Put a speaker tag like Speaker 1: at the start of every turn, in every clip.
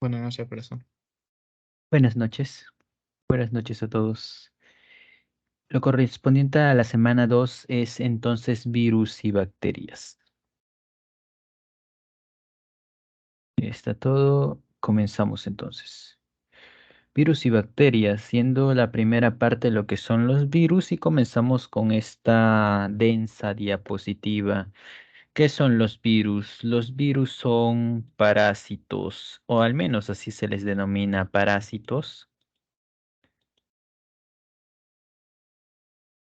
Speaker 1: Buenas noches, profesor.
Speaker 2: Buenas noches. Buenas noches a todos. Lo correspondiente a la semana 2 es entonces virus y bacterias. Está todo. Comenzamos entonces. Virus y bacterias, siendo la primera parte lo que son los virus y comenzamos con esta densa diapositiva. ¿Qué son los virus? Los virus son parásitos, o al menos así se les denomina parásitos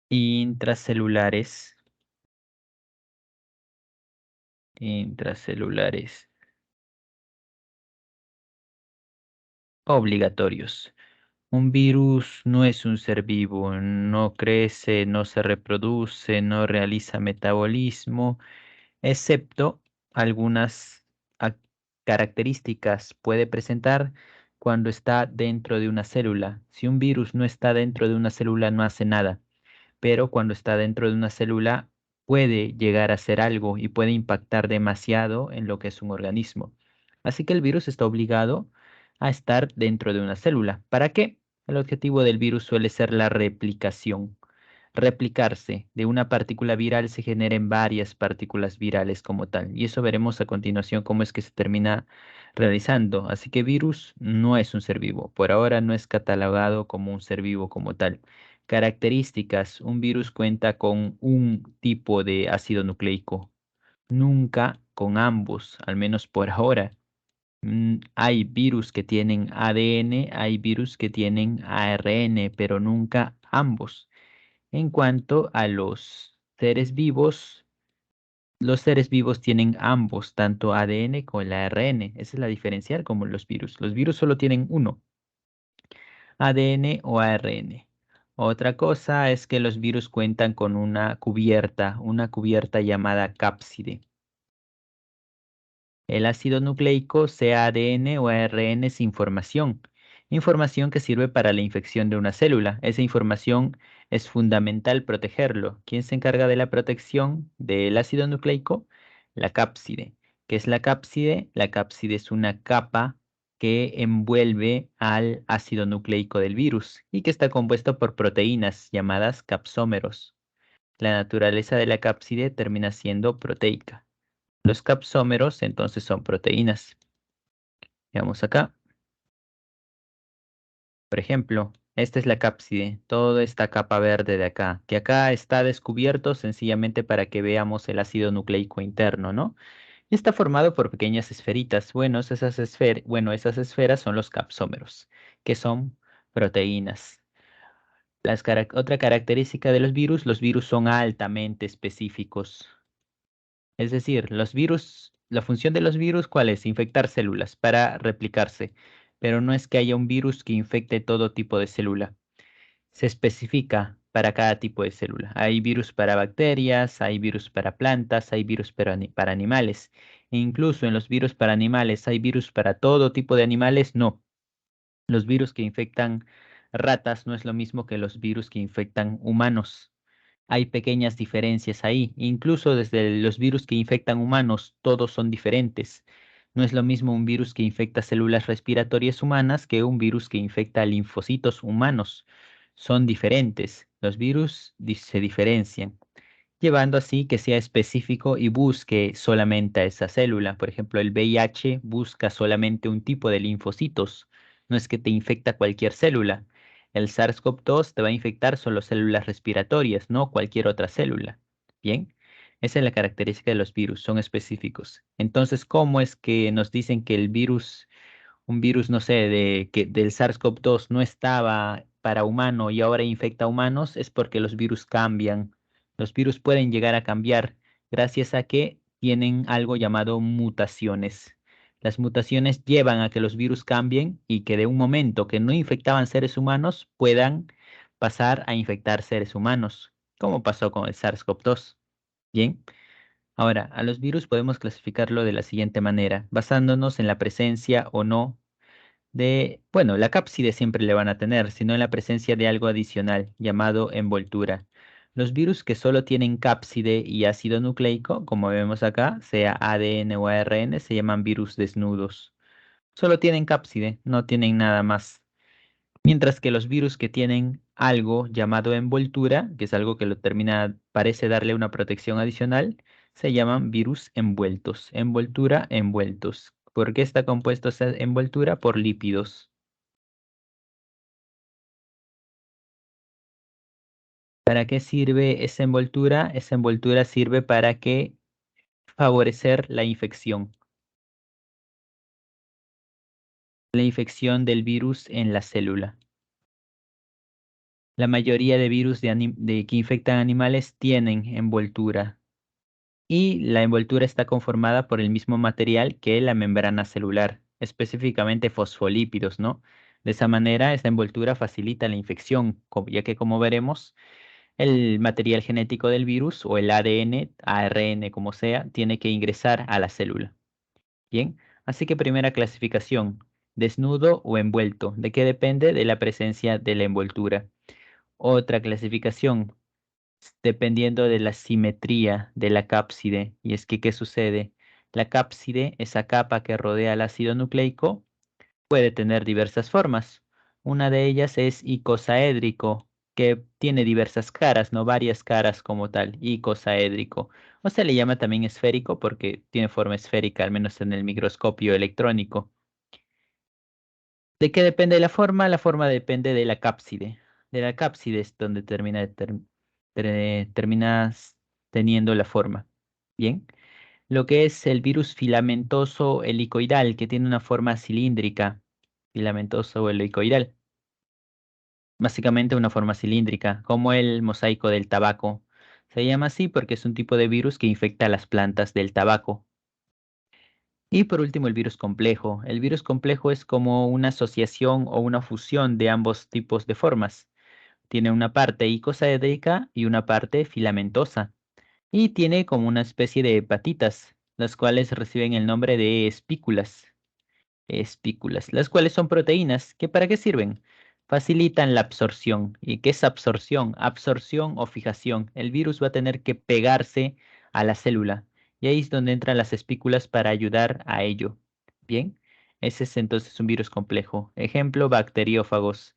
Speaker 2: intracelulares. Intracelulares obligatorios. Un virus no es un ser vivo, no crece, no se reproduce, no realiza metabolismo, excepto algunas ac- características puede presentar cuando está dentro de una célula. Si un virus no está dentro de una célula, no hace nada, pero cuando está dentro de una célula puede llegar a hacer algo y puede impactar demasiado en lo que es un organismo. Así que el virus está obligado a estar dentro de una célula. ¿Para qué? El objetivo del virus suele ser la replicación. Replicarse de una partícula viral se generen varias partículas virales como tal. Y eso veremos a continuación cómo es que se termina realizando. Así que virus no es un ser vivo. Por ahora no es catalogado como un ser vivo como tal. Características. Un virus cuenta con un tipo de ácido nucleico, nunca con ambos, al menos por ahora. Hay virus que tienen ADN, hay virus que tienen ARN, pero nunca ambos. En cuanto a los seres vivos tienen ambos, tanto ADN como el ARN. Esa es la diferencial como los virus. Los virus solo tienen uno. ADN o ARN. Otra cosa es que los virus cuentan con una cubierta llamada cápside. El ácido nucleico, sea ADN o ARN, es información. Información que sirve para la infección de una célula. Esa información es fundamental protegerlo. ¿Quién se encarga de la protección del ácido nucleico? La cápside. ¿Qué es la cápside? La cápside es una capa que envuelve al ácido nucleico del virus y que está compuesto por proteínas llamadas capsómeros. La naturaleza de la cápside termina siendo proteica. Los capsómeros entonces son proteínas. Veamos acá. Por ejemplo, esta es la cápside, toda esta capa verde de acá, que acá está descubierto sencillamente para que veamos el ácido nucleico interno, ¿no? Y está formado por pequeñas esferitas. Esas esferas son los capsómeros, que son proteínas. Otra característica de los virus son altamente específicos. Es decir, la función de los virus, ¿cuál es? Infectar células para replicarse. Pero no es que haya un virus que infecte todo tipo de célula. Se especifica para cada tipo de célula. Hay virus para bacterias, hay virus para plantas, hay virus para animales. E incluso en los virus para animales, ¿hay virus para todo tipo de animales? No. Los virus que infectan ratas no es lo mismo que los virus que infectan humanos. Hay pequeñas diferencias ahí. Incluso desde los virus que infectan humanos, todos son diferentes. No es lo mismo un virus que infecta células respiratorias humanas que un virus que infecta linfocitos humanos. Son diferentes. Los virus se diferencian, llevando así que sea específico y busque solamente a esa célula. Por ejemplo, el VIH busca solamente un tipo de linfocitos. No es que te infecta cualquier célula. El SARS-CoV-2 te va a infectar solo células respiratorias, no cualquier otra célula. Bien, esa es la característica de los virus, son específicos. Entonces, ¿cómo es que nos dicen que un virus, no sé, del SARS-CoV-2 no estaba para humano y ahora infecta a humanos? Es porque los virus cambian. Los virus pueden llegar a cambiar gracias a que tienen algo llamado mutaciones. Las mutaciones llevan a que los virus cambien y que de un momento que no infectaban seres humanos puedan pasar a infectar seres humanos, como pasó con el SARS-CoV-2. Bien, ahora a los virus podemos clasificarlo de la siguiente manera, basándonos en la presencia o no bueno, la cápside siempre le van a tener, sino en la presencia de algo adicional llamado envoltura. Los virus que solo tienen cápside y ácido nucleico, como vemos acá, sea ADN o ARN, se llaman virus desnudos. Solo tienen cápside, no tienen nada más. Mientras que los virus que tienen algo llamado envoltura, que es algo que lo termina, parece darle una protección adicional, se llaman virus envueltos. Envoltura, envueltos. ¿Por qué está compuesto esa envoltura? Por lípidos. ¿Para qué sirve esa envoltura? Esa envoltura sirve para que favorecer la infección del virus en la célula. La mayoría de virus que infectan animales tienen envoltura y la envoltura está conformada por el mismo material que la membrana celular, específicamente fosfolípidos, ¿no? De esa manera, esta envoltura facilita la infección, ya que como veremos, el material genético del virus o el ADN, ARN, como sea, tiene que ingresar a la célula. Bien, así que primera clasificación, desnudo o envuelto. ¿De qué depende? De la presencia de la envoltura. Otra clasificación, dependiendo de la simetría de la cápside. Y es que, ¿qué sucede? La cápside, esa capa que rodea el ácido nucleico, puede tener diversas formas. Una de ellas es icosaédrico, que tiene diversas caras, no varias caras como tal, icosaédrico. O se le llama también esférico porque tiene forma esférica, al menos en el microscopio electrónico. ¿De qué depende la forma? La forma depende de la cápside. De la cápside es donde terminas teniendo la forma. Bien. Lo que es el virus filamentoso helicoidal, que tiene una forma cilíndrica. Filamentoso helicoidal. Básicamente una forma cilíndrica, como el mosaico del tabaco. Se llama así porque es un tipo de virus que infecta las plantas del tabaco. Y por último, el virus complejo. El virus complejo es como una asociación o una fusión de ambos tipos de formas. Tiene una parte icosaédrica y una parte filamentosa. Y tiene como una especie de patitas, las cuales reciben el nombre de espículas, las cuales son proteínas, que ¿para qué sirven? Facilitan la absorción. ¿Y qué es absorción? Absorción o fijación. El virus va a tener que pegarse a la célula y ahí es donde entran las espículas para ayudar a ello. Bien, ese es entonces un virus complejo. Ejemplo, bacteriófagos.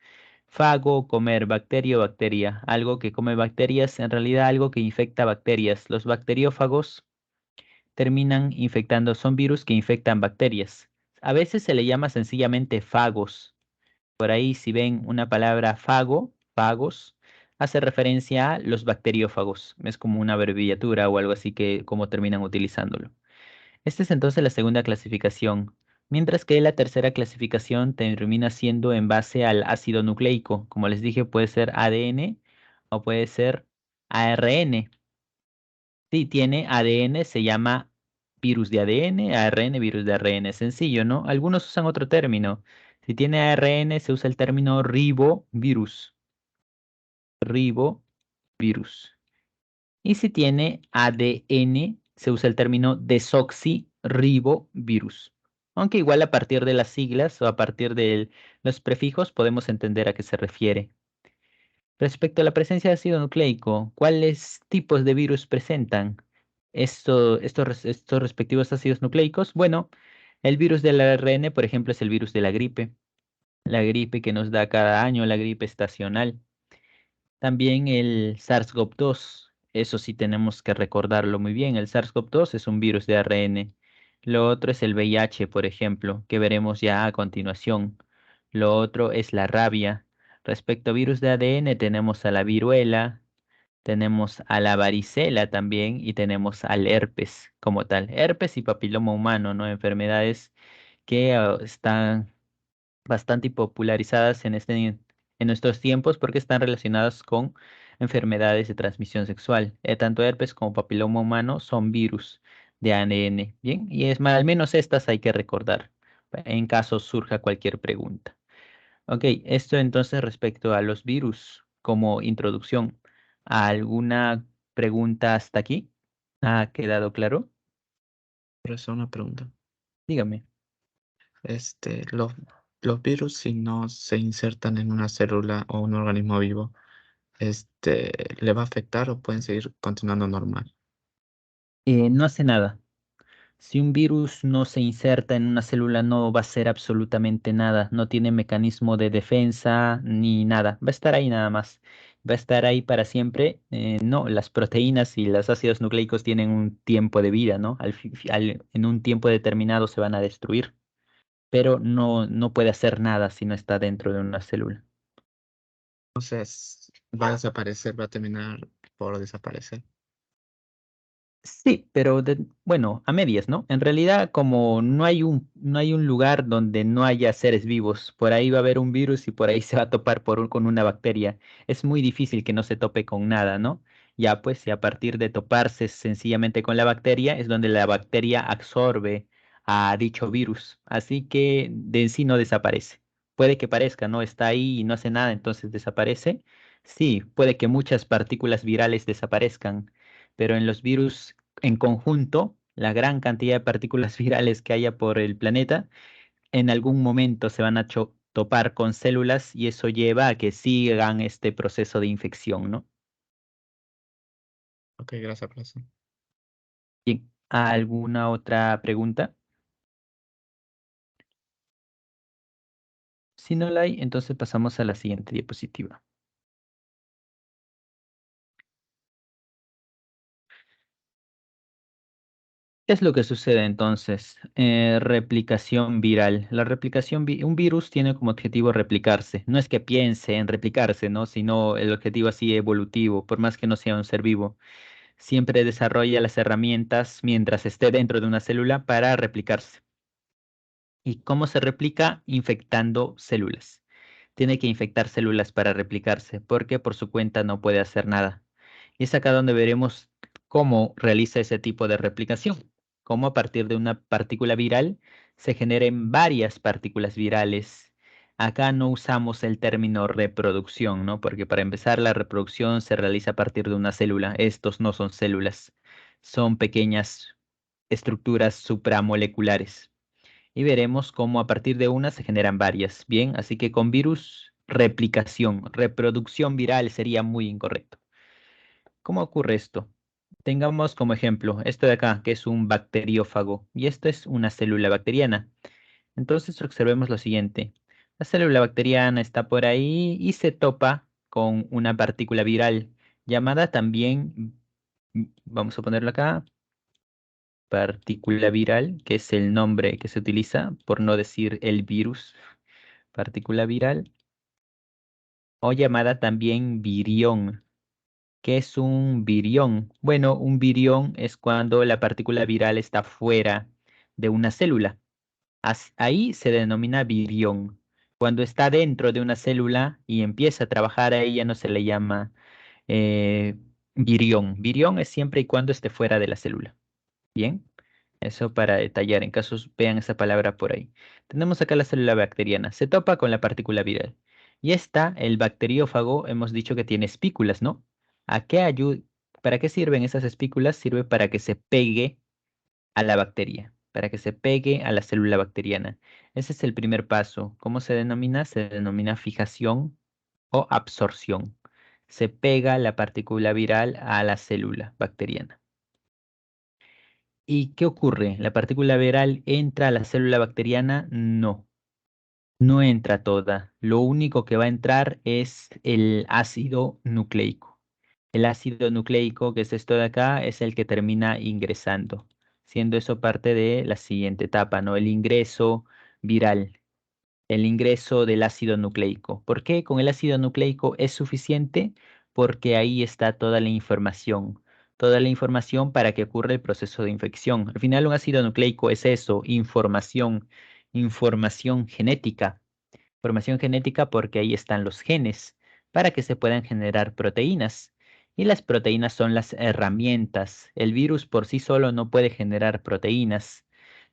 Speaker 2: Fago, comer, bacterio, bacteria. Algo que come bacterias, en realidad algo que infecta bacterias. Los bacteriófagos terminan infectando, son virus que infectan bacterias. A veces se le llama sencillamente fagos. Por ahí si ven una palabra fago, fagos, hace referencia a los bacteriófagos. Es como una abreviatura o algo así que como terminan utilizándolo. Esta es entonces la segunda clasificación, mientras que la tercera clasificación termina siendo en base al ácido nucleico. Como les dije, puede ser ADN o puede ser ARN. Si tiene ADN, se llama virus de ADN, ARN, virus de ARN. Sencillo, ¿no? Algunos usan otro término. Si tiene ARN, se usa el término ribovirus. Ribovirus. Y si tiene ADN, se usa el término desoxirribovirus. Aunque igual a partir de las siglas o a partir de los prefijos podemos entender a qué se refiere. Respecto a la presencia de ácido nucleico, ¿cuáles tipos de virus presentan estos respectivos ácidos nucleicos? Bueno, el virus del ARN, por ejemplo, es el virus de la gripe que nos da cada año, la gripe estacional. También el SARS-CoV-2, eso sí tenemos que recordarlo muy bien. El SARS-CoV-2 es un virus de ARN. Lo otro es el VIH, por ejemplo, que veremos ya a continuación. Lo otro es la rabia. Respecto a virus de ADN, tenemos a la viruela, tenemos a la varicela también y tenemos al herpes como tal. Herpes y papiloma humano, ¿no? Enfermedades que están bastante popularizadas en nuestros tiempos porque están relacionadas con enfermedades de transmisión sexual. Tanto herpes como papiloma humano son virus de ADN, ¿bien? Y es más, al menos estas hay que recordar en caso surja cualquier pregunta. Ok, esto entonces respecto a los virus como introducción. ¿Alguna pregunta hasta aquí? ¿Ha quedado claro?
Speaker 1: Por eso una pregunta.
Speaker 2: Dígame.
Speaker 1: Este, los virus, si no se insertan en una célula o un organismo vivo, ¿le va a afectar o pueden seguir continuando normal?
Speaker 2: No hace nada. Si un virus no se inserta en una célula, no va a hacer absolutamente nada, no tiene mecanismo de defensa ni nada, va a estar ahí nada más, va a estar ahí para siempre. No, las proteínas y los ácidos nucleicos tienen un tiempo de vida, ¿no? En un tiempo determinado se van a destruir, pero no puede hacer nada si no está dentro de una célula.
Speaker 1: Entonces, va a desaparecer, va a terminar por desaparecer.
Speaker 2: Sí, pero bueno, a medias, ¿no? En realidad, como no hay un lugar donde no haya seres vivos, por ahí va a haber un virus y por ahí se va a topar con una bacteria. Es muy difícil que no se tope con nada, ¿no? Ya pues, y a partir de toparse sencillamente con la bacteria, es donde la bacteria absorbe a dicho virus. Así que de en sí no desaparece. Puede que parezca, ¿no? Está ahí y no hace nada, entonces desaparece. Sí, puede que muchas partículas virales desaparezcan, pero en los virus en conjunto, la gran cantidad de partículas virales que haya por el planeta, en algún momento se van a topar con células y eso lleva a que sigan este proceso de infección, ¿no?
Speaker 1: Ok, gracias, profesor.
Speaker 2: Bien, ¿alguna otra pregunta? Si no la hay, entonces pasamos a la siguiente diapositiva. ¿Qué es lo que sucede entonces? Replicación viral. Un virus tiene como objetivo replicarse. No es que piense en replicarse, ¿no? Sino el objetivo así evolutivo, por más que no sea un ser vivo. Siempre desarrolla las herramientas mientras esté dentro de una célula para replicarse. ¿Y cómo se replica? Infectando células. Tiene que infectar células para replicarse, porque por su cuenta no puede hacer nada. Y es acá donde veremos cómo realiza ese tipo de replicación. Cómo a partir de una partícula viral se generen varias partículas virales. Acá no usamos el término reproducción, ¿no? Porque para empezar la reproducción se realiza a partir de una célula. Estos no son células, son pequeñas estructuras supramoleculares y veremos cómo a partir de una se generan varias. Bien, así que con virus, replicación, reproducción viral sería muy incorrecto. ¿Cómo ocurre esto? Tengamos como ejemplo esto de acá, que es un bacteriófago, y esto es una célula bacteriana. Entonces observemos lo siguiente. La célula bacteriana está por ahí y se topa con una partícula viral llamada también, vamos a ponerlo acá, partícula viral, que es el nombre que se utiliza, por no decir el virus, partícula viral, o llamada también virión. ¿Qué es un virión? Bueno, un virión es cuando la partícula viral está fuera de una célula. Ahí se denomina virión. Cuando está dentro de una célula y empieza a trabajar ahí ya no se le llama eh, virión. Virión es siempre y cuando esté fuera de la célula. Bien, eso para detallar en casos vean esa palabra por ahí. Tenemos acá la célula bacteriana, se topa con la partícula viral. Y esta, el bacteriófago, hemos dicho que tiene espículas, ¿no? ¿A qué ayuda? ¿Para qué sirven esas espículas? Sirve para que se pegue a la bacteria, para que se pegue a la célula bacteriana. Ese es el primer paso. ¿Cómo se denomina? Se denomina fijación o absorción. Se pega la partícula viral a la célula bacteriana. ¿Y qué ocurre? ¿La partícula viral entra a la célula bacteriana? No, no entra toda. Lo único que va a entrar es el ácido nucleico. El ácido nucleico, que es esto de acá, es el que termina ingresando, siendo eso parte de la siguiente etapa, ¿no? El ingreso viral, el ingreso del ácido nucleico. ¿Por qué? Con el ácido nucleico es suficiente porque ahí está toda la información para que ocurra el proceso de infección. Al final un ácido nucleico es eso, información, información genética porque ahí están los genes para que se puedan generar proteínas. Y las proteínas son las herramientas. El virus por sí solo no puede generar proteínas,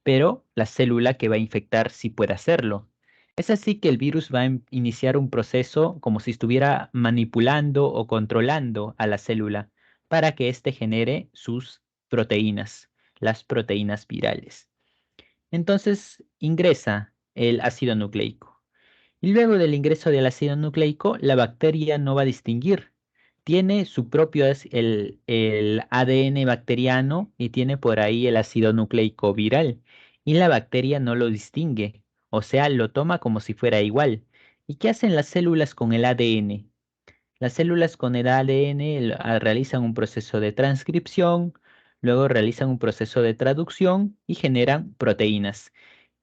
Speaker 2: pero la célula que va a infectar sí puede hacerlo. Es así que el virus va a iniciar un proceso como si estuviera manipulando o controlando a la célula para que éste genere sus proteínas, las proteínas virales. Entonces ingresa el ácido nucleico. Y luego del ingreso del ácido nucleico, la bacteria no va a distinguir. tiene su propio, el ADN bacteriano y tiene por ahí el ácido nucleico viral. Y la bacteria no lo distingue, o sea, lo toma como si fuera igual. ¿Y qué hacen las células con el ADN? Las células con el ADN realizan un proceso de transcripción, luego realizan un proceso de traducción y generan proteínas.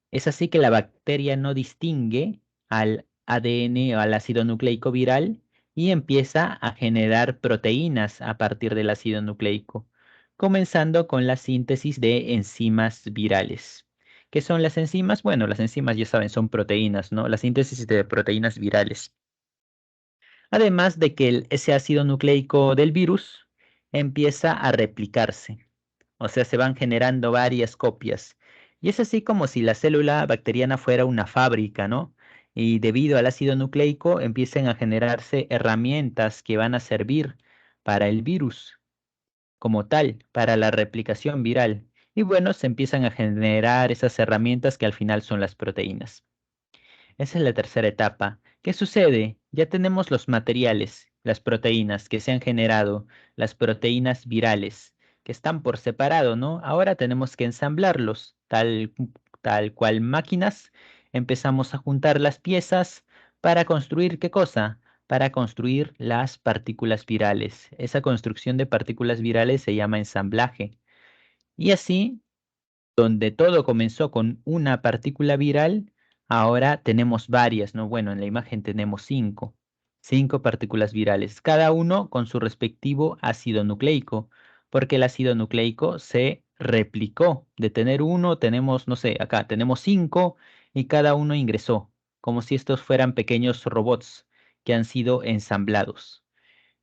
Speaker 2: Es así que la bacteria no distingue al ADN o al ácido nucleico viral y empieza a generar proteínas a partir del ácido nucleico, comenzando con la síntesis de enzimas virales. ¿Qué son las enzimas? Bueno, las enzimas ya saben, son proteínas, ¿no? La síntesis de proteínas virales. Además de que ese ácido nucleico del virus empieza a replicarse, o sea, se van generando varias copias. Y es así como si la célula bacteriana fuera una fábrica, ¿no? Y debido al ácido nucleico empiezan a generarse herramientas que van a servir para el virus como tal, para la replicación viral. Y bueno, se empiezan a generar esas herramientas que al final son las proteínas. Esa es la tercera etapa. ¿Qué sucede? Ya tenemos los materiales, las proteínas que se han generado, las proteínas virales, que están por separado, ¿no? Ahora tenemos que ensamblarlos, tal cual máquinas. Empezamos a juntar las piezas para construir ¿qué cosa? Para construir las partículas virales. Esa construcción de partículas virales se llama ensamblaje. Y así donde todo comenzó con una partícula viral, ahora tenemos varias, ¿no? Bueno, en la imagen tenemos cinco partículas virales, cada uno con su respectivo ácido nucleico, porque el ácido nucleico se replicó. De tener uno, tenemos, no sé, acá tenemos cinco y cada uno ingresó, como si estos fueran pequeños robots que han sido ensamblados.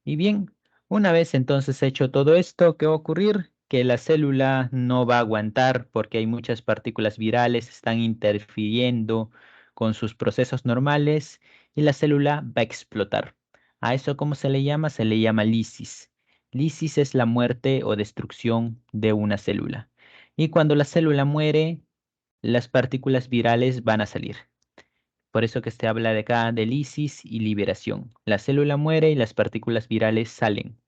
Speaker 2: Y bien, una vez entonces hecho todo esto, ¿qué va a ocurrir? Que la célula no va a aguantar porque hay muchas partículas virales, están interfiriendo con sus procesos normales y la célula va a explotar. ¿A eso cómo se le llama? Se le llama lisis. Lisis es la muerte o destrucción de una célula. Y cuando la célula muere, las partículas virales van a salir. Por eso que se habla de acá de lisis y liberación. La célula muere y las partículas virales salen.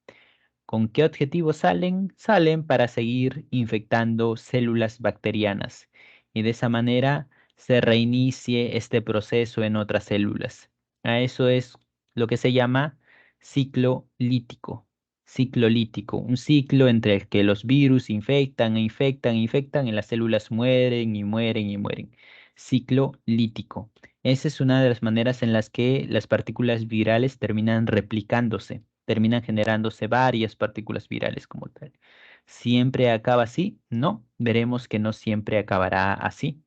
Speaker 2: ¿Con qué objetivo salen? Salen para seguir infectando células bacterianas y de esa manera se reinicie este proceso en otras células. A eso es lo que se llama ciclo lítico. Ciclo lítico, un ciclo entre el que los virus infectan e infectan e infectan y las células mueren y mueren y mueren. Ciclo lítico. Esa es una de las maneras en las que las partículas virales terminan replicándose, terminan generándose varias partículas virales como tal. ¿Siempre acaba así? No, veremos que no siempre acabará así.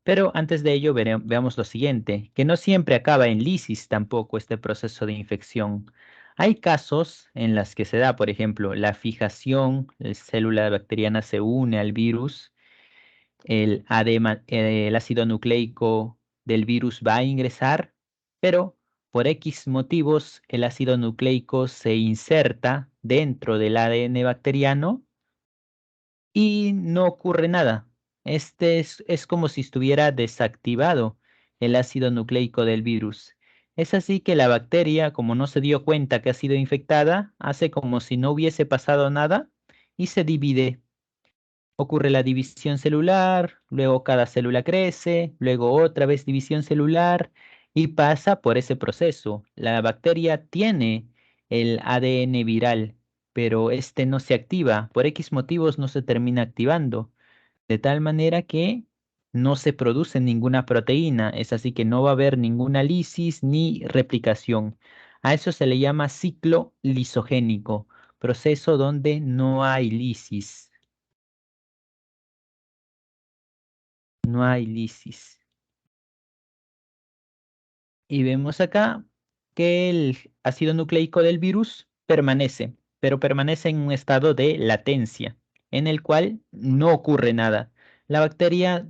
Speaker 2: Pero antes de ello veamos lo siguiente, que no siempre acaba en lisis tampoco este proceso de infección. Hay casos en los que se da, por ejemplo, la fijación, la célula bacteriana se une al virus, el ácido nucleico del virus va a ingresar, pero por X motivos el ácido nucleico se inserta dentro del ADN bacteriano y no ocurre nada. Es como si estuviera desactivado el ácido nucleico del virus. Es así que la bacteria, como no se dio cuenta que ha sido infectada, hace como si no hubiese pasado nada y se divide. Ocurre la división celular, luego cada célula crece, luego otra vez división celular y pasa por ese proceso. La bacteria tiene el ADN viral, pero este no se activa, por X motivos no se termina activando, de tal manera que no se produce ninguna proteína, es así que no va a haber ninguna lisis ni replicación. A eso se le llama ciclo lisogénico, proceso donde no hay lisis. No hay lisis. Y vemos acá que el ácido nucleico del virus permanece, pero permanece en un estado de latencia, en el cual no ocurre nada. La bacteria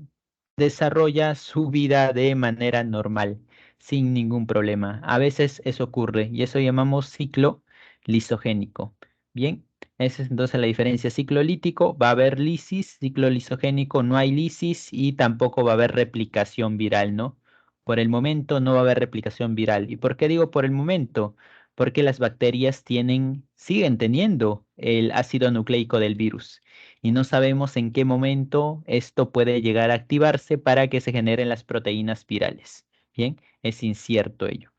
Speaker 2: desarrolla su vida de manera normal, sin ningún problema. A veces eso ocurre y eso llamamos ciclo lisogénico. Bien, esa es entonces la diferencia. Ciclo lítico, va a haber lisis, ciclo lisogénico, no hay lisis y tampoco va a haber replicación viral, ¿no? Por el momento no va a haber replicación viral. ¿Y por qué digo por el momento? porque las bacterias siguen teniendo el ácido nucleico del virus y no sabemos en qué momento esto puede llegar a activarse para que se generen las proteínas virales. Bien, es incierto ello.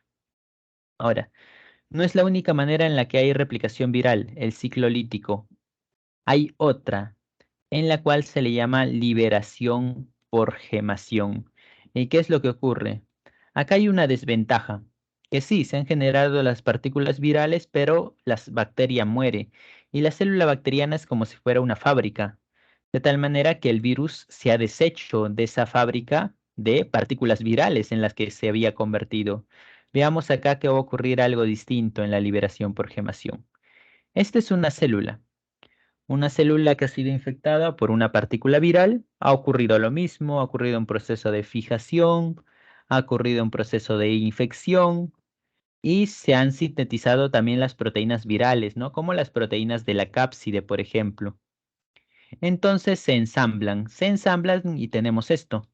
Speaker 2: Ahora, no es la única manera en la que hay replicación viral, el ciclo lítico. Hay otra, en la cual se le llama liberación por gemación. ¿Y qué es lo que ocurre? Acá hay una desventaja, que sí, se han generado las partículas virales, pero la bacteria muere y la célula bacteriana es como si fuera una fábrica, de tal manera que el virus se ha deshecho de esa fábrica de partículas virales en las que se había convertido. Veamos acá que va a ocurrir algo distinto en la liberación por gemación. Esta es una célula. Una célula que ha sido infectada por una partícula viral, ha ocurrido lo mismo, ha ocurrido un proceso de fijación, ha ocurrido un proceso de infección y se han sintetizado también las proteínas virales, ¿no? Como las proteínas de la cápside, por ejemplo. Entonces se ensamblan y tenemos esto,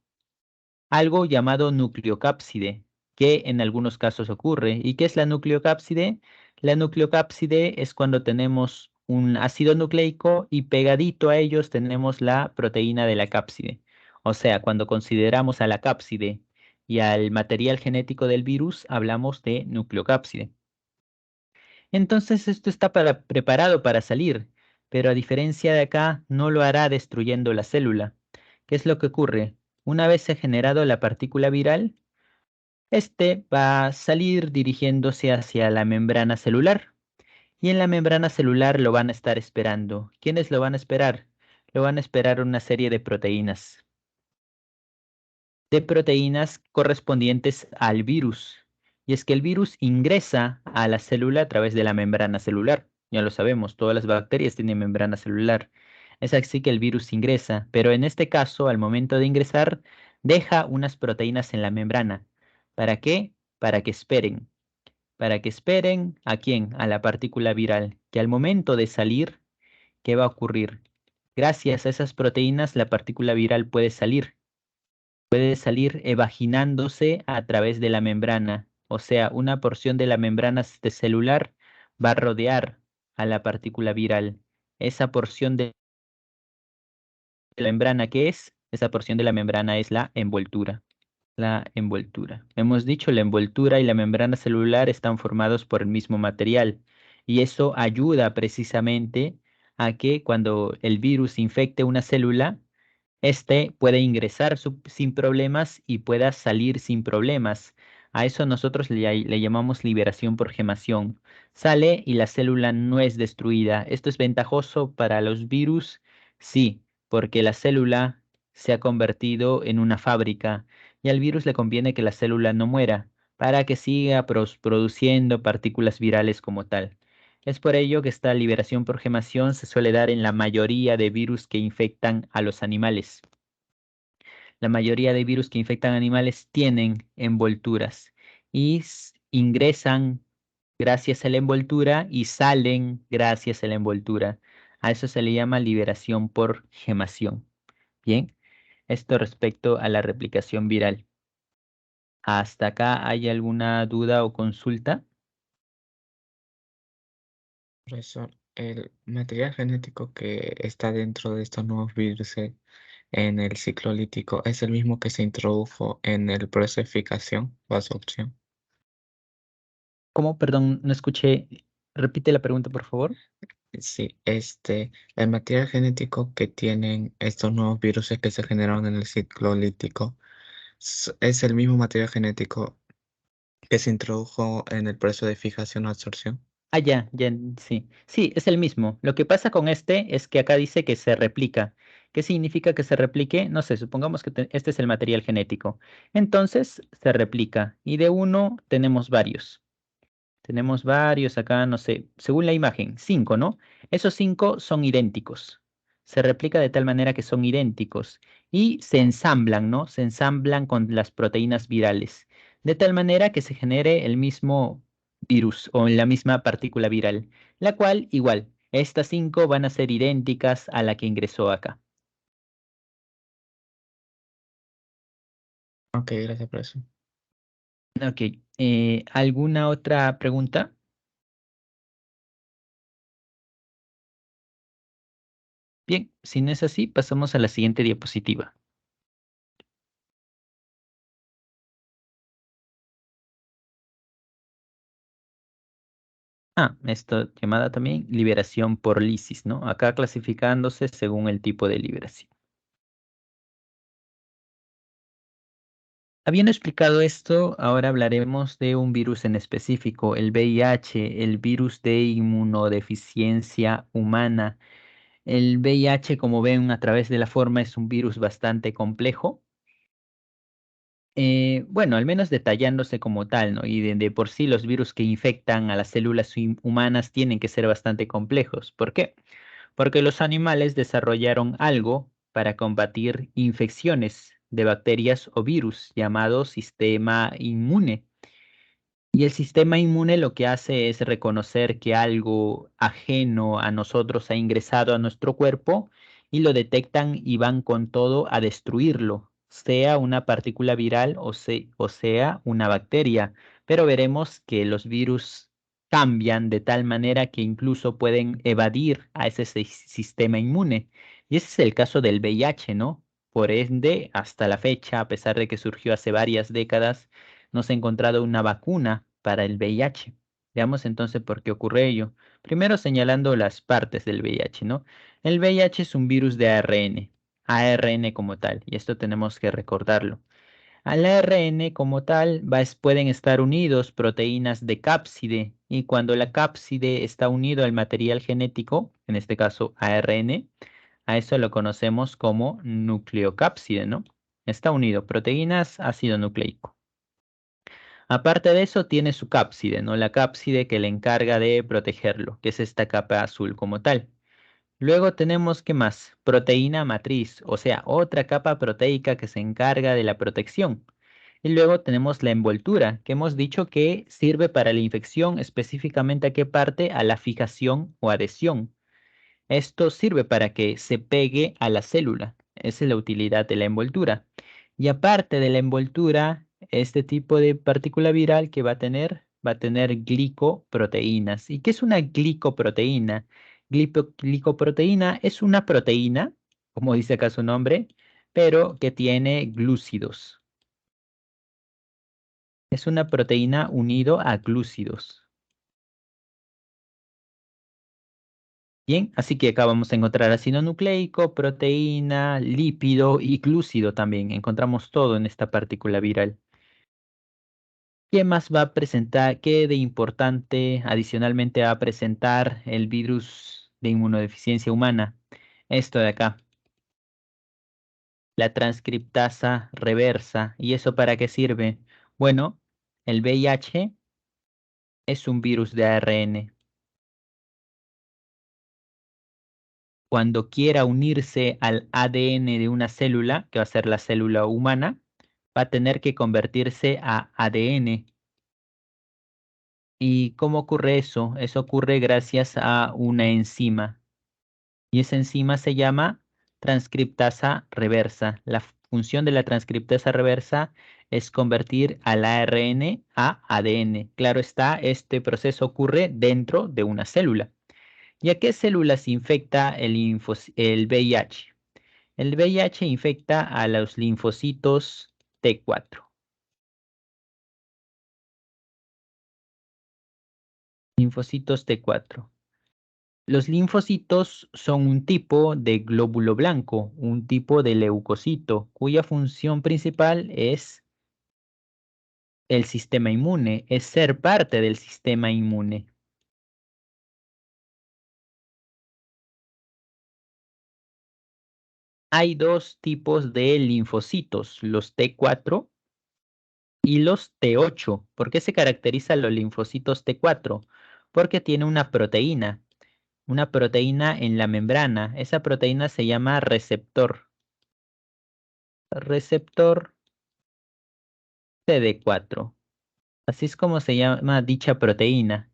Speaker 2: algo llamado nucleocápside, que en algunos casos ocurre. ¿Y qué es la nucleocápside? La nucleocápside es cuando tenemos un ácido nucleico y pegadito a ellos tenemos la proteína de la cápside. O sea, cuando consideramos a la cápside y al material genético del virus, hablamos de nucleocápside. Entonces esto está preparado para salir, pero a diferencia de acá, no lo hará destruyendo la célula. ¿Qué es lo que ocurre? Una vez se ha generado la partícula viral, este va a salir dirigiéndose hacia la membrana celular. Y en la membrana celular lo van a estar esperando. ¿Quiénes lo van a esperar? Lo van a esperar una serie de proteínas correspondientes al virus. Y es que el virus ingresa a la célula a través de la membrana celular. Ya lo sabemos, todas las bacterias tienen membrana celular. Es así que el virus ingresa, pero en este caso, al momento de ingresar, deja unas proteínas en la membrana. ¿Para qué? Para que esperen. Para que esperen ¿a quién? A la partícula viral, que al momento de salir, ¿qué va a ocurrir? Gracias a esas proteínas, la partícula viral puede salir evaginándose a través de la membrana, o sea, una porción de la membrana celular va a rodear a la partícula viral. Esa porción de la membrana, ¿qué es? Esa porción de la membrana es la envoltura. La envoltura. Hemos dicho, la envoltura y la membrana celular están formados por el mismo material y eso ayuda precisamente a que cuando el virus infecte una célula, este puede ingresar sin problemas y pueda salir sin problemas. A eso nosotros le llamamos liberación por gemación. Sale y la célula no es destruida. ¿Esto es ventajoso para los virus? Sí, porque la célula se ha convertido en una fábrica y al virus le conviene que la célula no muera para que siga produciendo partículas virales como tal. Es por ello que esta liberación por gemación se suele dar en la mayoría de virus que infectan a los animales. La mayoría de virus que infectan animales tienen envolturas y ingresan gracias a la envoltura y salen gracias a la envoltura. A eso se le llama liberación por gemación. Bien, esto respecto a la replicación viral. ¿Hasta acá hay alguna duda o consulta?
Speaker 1: Profesor, el material genético que está dentro de estos nuevos virus en el ciclo lítico es el mismo que se introdujo en el proceso de fijación o absorción.
Speaker 2: ¿Cómo? Perdón, no escuché. Repite la pregunta, por favor.
Speaker 1: Sí, el material genético que tienen estos nuevos virus que se generaron en el ciclo lítico es el mismo material genético que se introdujo en el proceso de fijación o absorción.
Speaker 2: Ah, ya, sí. Sí, es el mismo. Lo que pasa con este es que acá dice que se replica. ¿Qué significa que se replique? No sé, supongamos que este es el material genético. Entonces se replica y de uno tenemos varios. Tenemos varios acá, no sé, según la imagen, cinco, ¿no? Esos cinco son idénticos. Se replica de tal manera que son idénticos y se ensamblan, ¿no? Se ensamblan con las proteínas virales, de tal manera que se genere el mismo virus o la misma partícula viral, la cual, igual, estas cinco van a ser idénticas a la que ingresó acá.
Speaker 1: Ok, gracias por eso.
Speaker 2: Ok, ¿alguna otra pregunta? Bien, si no es así, pasamos a la siguiente diapositiva. Esto llamada también liberación por lisis, ¿no? Acá clasificándose según el tipo de liberación. Habiendo explicado esto, ahora hablaremos de un virus en específico, el VIH, el virus de inmunodeficiencia humana. El VIH, como ven a través de la forma, es un virus bastante complejo. Bueno, al menos detallándose como tal, ¿no? Y de por sí los virus que infectan a las células humanas tienen que ser bastante complejos. ¿Por qué? Porque los animales desarrollaron algo para combatir infecciones de bacterias o virus llamado sistema inmune. Y el sistema inmune lo que hace es reconocer que algo ajeno a nosotros ha ingresado a nuestro cuerpo y lo detectan y van con todo a destruirlo, sea una partícula viral o sea una bacteria. Pero veremos que los virus cambian de tal manera que incluso pueden evadir a ese sistema inmune. Y ese es el caso del VIH, ¿no? Por ende, hasta la fecha, a pesar de que surgió hace varias décadas, no se ha encontrado una vacuna para el VIH. Veamos entonces por qué ocurre ello. Primero señalando las partes del VIH, ¿no? El VIH es un virus de ARN, ARN como tal, y esto tenemos que recordarlo. Al ARN como tal pueden estar unidos proteínas de cápside y cuando la cápside está unido al material genético, en este caso ARN, a eso lo conocemos como nucleocápside, ¿no? Está unido, proteínas, ácido nucleico. Aparte de eso, tiene su cápside, ¿no? La cápside que le encarga de protegerlo, que es esta capa azul como tal. Luego tenemos, ¿qué más? Proteína matriz, o sea, otra capa proteica que se encarga de la protección. Y luego tenemos la envoltura, que hemos dicho que sirve para la infección, específicamente a qué parte, a la fijación o adhesión. Esto sirve para que se pegue a la célula. Esa es la utilidad de la envoltura. Y aparte de la envoltura, este tipo de partícula viral que va a tener glicoproteínas. ¿Y qué es una glicoproteína? Glicoproteína es una proteína, como dice acá su nombre, pero que tiene glúcidos. Es una proteína unido a glúcidos. Bien, así que acá vamos a encontrar ácido nucleico, proteína, lípido y glúcido también. Encontramos todo en esta partícula viral. ¿Qué más va a presentar? ¿Qué de importante adicionalmente va a presentar el virus de inmunodeficiencia humana? Esto de acá, la transcriptasa reversa. ¿Y eso para qué sirve? Bueno, el VIH es un virus de ARN. Cuando quiera unirse al ADN de una célula, que va a ser la célula humana, va a tener que convertirse a ADN. ¿Y cómo ocurre eso? Eso ocurre gracias a una enzima. Y esa enzima se llama transcriptasa reversa. La función de la transcriptasa reversa es convertir al ARN a ADN. Claro está, este proceso ocurre dentro de una célula. ¿Y a qué células infecta el VIH? El VIH infecta a los linfocitos T4. Linfocitos T4. Los linfocitos son un tipo de glóbulo blanco, un tipo de leucocito, cuya función principal es el sistema inmune, es ser parte del sistema inmune. Hay dos tipos de linfocitos, los T4 y los T8. ¿Por qué se caracterizan los linfocitos T4? Porque tiene una proteína en la membrana. Esa proteína se llama receptor. Receptor CD4. Así es como se llama dicha proteína.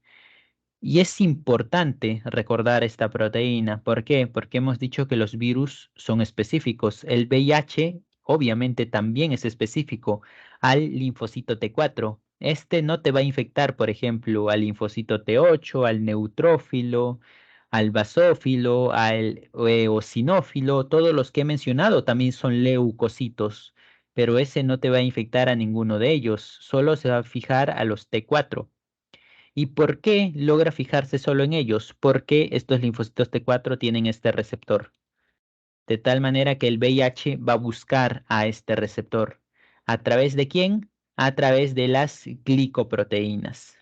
Speaker 2: Y es importante recordar esta proteína. ¿Por qué? Porque hemos dicho que los virus son específicos. El VIH obviamente también es específico al linfocito T4. Este no te va a infectar, por ejemplo, al linfocito T8, al neutrófilo, al basófilo, al eosinófilo, todos los que he mencionado también son leucocitos, pero ese no te va a infectar a ninguno de ellos, solo se va a fijar a los T4. ¿Y por qué logra fijarse solo en ellos? Porque estos linfocitos T4 tienen este receptor, de tal manera que el VIH va a buscar a este receptor. ¿A través de quién? A través de las glicoproteínas.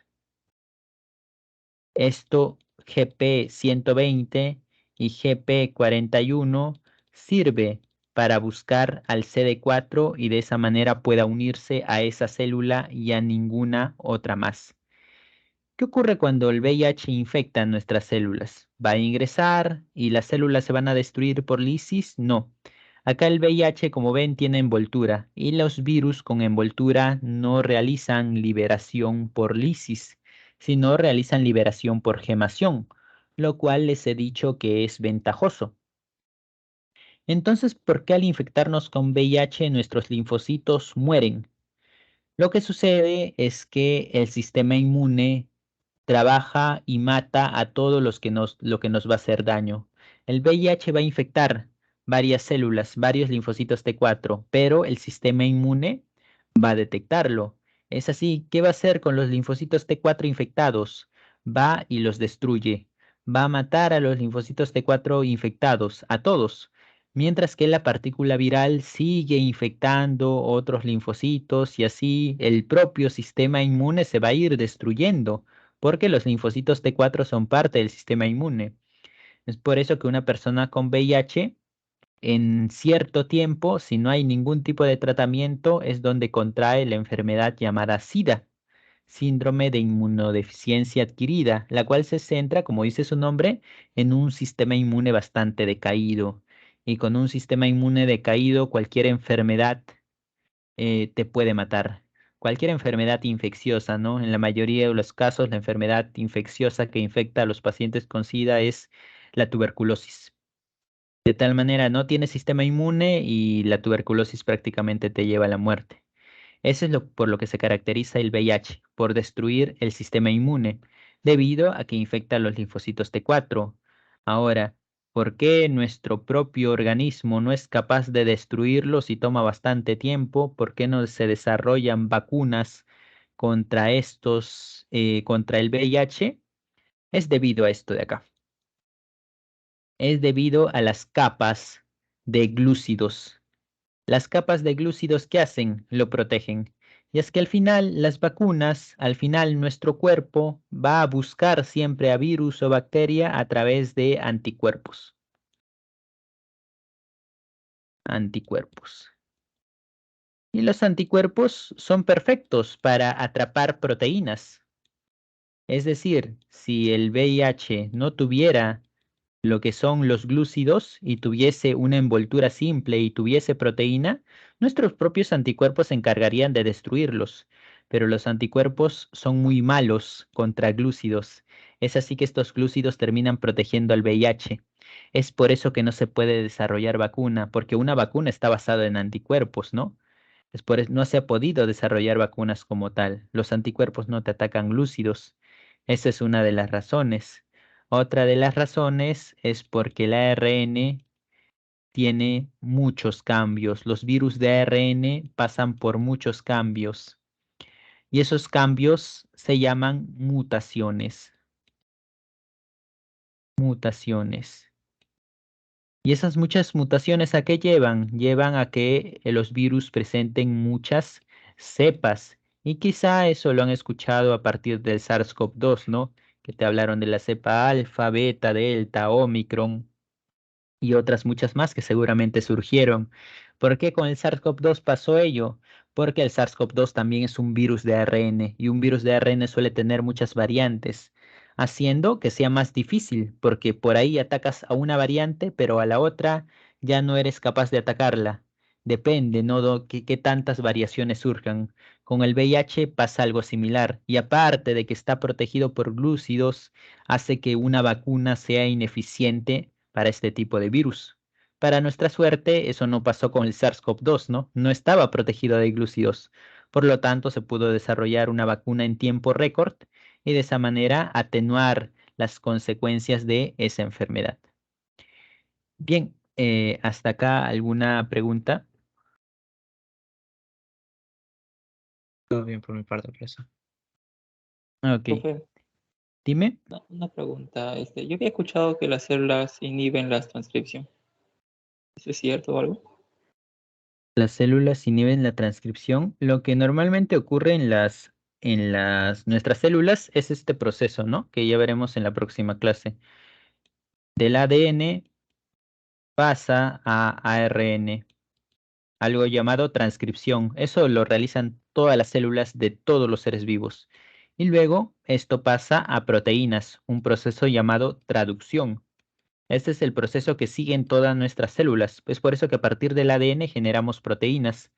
Speaker 2: Esto GP120 y GP41 sirve para buscar al CD4 y de esa manera pueda unirse a esa célula y a ninguna otra más. ¿Qué ocurre cuando el VIH infecta nuestras células? ¿Va a ingresar y las células se van a destruir por lisis? No. Acá el VIH, como ven, tiene envoltura y los virus con envoltura no realizan liberación por lisis, sino realizan liberación por gemación, lo cual les he dicho que es ventajoso. Entonces, ¿por qué al infectarnos con VIH nuestros linfocitos mueren? Lo que sucede es que el sistema inmune trabaja y mata a todos lo que nos va a hacer daño. El VIH va a infectar varias células, varios linfocitos T4, pero el sistema inmune va a detectarlo. Es así, ¿qué va a hacer con los linfocitos T4 infectados? Va y los destruye. Va a matar a los linfocitos T4 infectados, a todos. Mientras que la partícula viral sigue infectando otros linfocitos y así el propio sistema inmune se va a ir destruyendo porque los linfocitos T4 son parte del sistema inmune. Es por eso que una persona con VIH, en cierto tiempo, si no hay ningún tipo de tratamiento, es donde contrae la enfermedad llamada SIDA, síndrome de inmunodeficiencia adquirida, la cual se centra, como dice su nombre, en un sistema inmune bastante decaído. Y con un sistema inmune decaído, cualquier enfermedad te puede matar. Cualquier enfermedad infecciosa, ¿no? En la mayoría de los casos, la enfermedad infecciosa que infecta a los pacientes con SIDA es la tuberculosis. De tal manera, no tienes sistema inmune y la tuberculosis prácticamente te lleva a la muerte. Eso es por lo que se caracteriza el VIH, por destruir el sistema inmune, debido a que infecta los linfocitos T4. Ahora, ¿por qué nuestro propio organismo no es capaz de destruirlos y toma bastante tiempo? ¿Por qué no se desarrollan vacunas contra contra el VIH? Es debido a esto de acá. Es debido a las capas de glúcidos. Las capas de glúcidos, ¿qué hacen? Lo protegen. Y es que al final las vacunas, al final nuestro cuerpo va a buscar siempre a virus o bacteria a través de anticuerpos. Anticuerpos. Y los anticuerpos son perfectos para atrapar proteínas. Es decir, si el VIH no tuviera lo que son los glúcidos y tuviese una envoltura simple y tuviese proteína, nuestros propios anticuerpos se encargarían de destruirlos. Pero los anticuerpos son muy malos contra glúcidos. Es así que estos glúcidos terminan protegiendo al VIH. Es por eso que no se puede desarrollar vacuna, porque una vacuna está basada en anticuerpos, ¿no? No se ha podido desarrollar vacunas como tal. Los anticuerpos no te atacan glúcidos. Esa es una de las razones. Otra de las razones es porque el ARN tiene muchos cambios. Los virus de ARN pasan por muchos cambios y esos cambios se llaman mutaciones. Mutaciones. Y esas muchas mutaciones ¿a qué llevan? Llevan a que los virus presenten muchas cepas. Y quizá eso lo han escuchado a partir del SARS-CoV-2, ¿no? Que te hablaron de la cepa alfa, beta, delta, omicron y otras muchas más que seguramente surgieron. ¿Por qué con el SARS-CoV-2 pasó ello? Porque el SARS-CoV-2 también es un virus de ARN y un virus de ARN suele tener muchas variantes, haciendo que sea más difícil, porque por ahí atacas a una variante, pero a la otra ya no eres capaz de atacarla. Depende, ¿no? Qué tantas variaciones surjan. Con el VIH pasa algo similar, y aparte de que está protegido por glúcidos, hace que una vacuna sea ineficiente para este tipo de virus. Para nuestra suerte, eso no pasó con el SARS-CoV-2, ¿no? No estaba protegido de glúcidos. Por lo tanto, se pudo desarrollar una vacuna en tiempo récord y de esa manera atenuar las consecuencias de esa enfermedad. Bien, hasta acá alguna pregunta.
Speaker 1: Todo bien por mi parte, profesor.
Speaker 2: Ok,
Speaker 3: Profe,
Speaker 2: dime.
Speaker 3: una pregunta. Yo había escuchado que las células inhiben la transcripción. ¿Eso es cierto o algo?
Speaker 2: Las células inhiben la transcripción. Lo que normalmente ocurre nuestras células es este proceso, ¿no? Que ya veremos en la próxima clase. Del ADN pasa a ARN, algo llamado transcripción. Eso lo realizan todas las células de todos los seres vivos. Y luego esto pasa a proteínas, un proceso llamado traducción. Este es el proceso que siguen todas nuestras células. Es por eso que a partir del ADN generamos proteínas.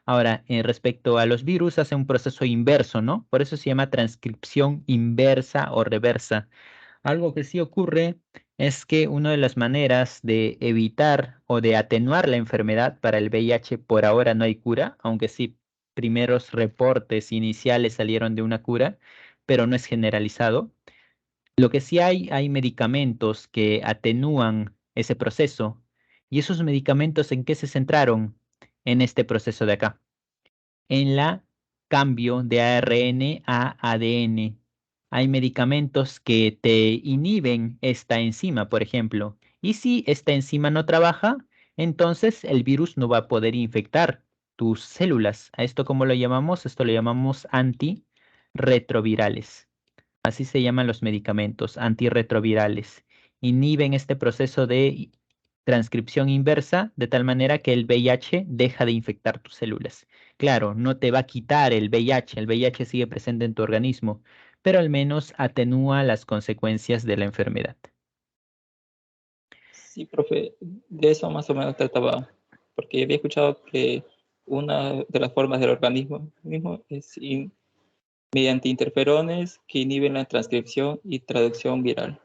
Speaker 2: Ahora, respecto a los virus, hace un proceso inverso, ¿no? Por eso se llama transcripción inversa o reversa. Algo que sí ocurre es que una de las maneras de evitar o de atenuar la enfermedad para el VIH, por ahora no hay cura, aunque sí primeros reportes iniciales salieron de una cura, pero no es generalizado. Lo que sí hay medicamentos que atenúan ese proceso. ¿Y esos medicamentos en qué se centraron en este proceso de acá? En la cambio de ARN a ADN. Hay medicamentos que te inhiben esta enzima, por ejemplo. Y si esta enzima no trabaja, entonces el virus no va a poder infectar tus células. ¿A esto cómo lo llamamos? Esto lo llamamos antirretrovirales. Así se llaman los medicamentos antirretrovirales. Inhiben este proceso de transcripción inversa de tal manera que el VIH deja de infectar tus células. Claro, no te va a quitar el VIH sigue presente en tu organismo, pero al menos atenúa las consecuencias de la enfermedad.
Speaker 3: Sí, profe, de eso más o menos trataba, porque había escuchado que una de las formas del organismo mismo es mediante interferones que inhiben la transcripción y traducción viral.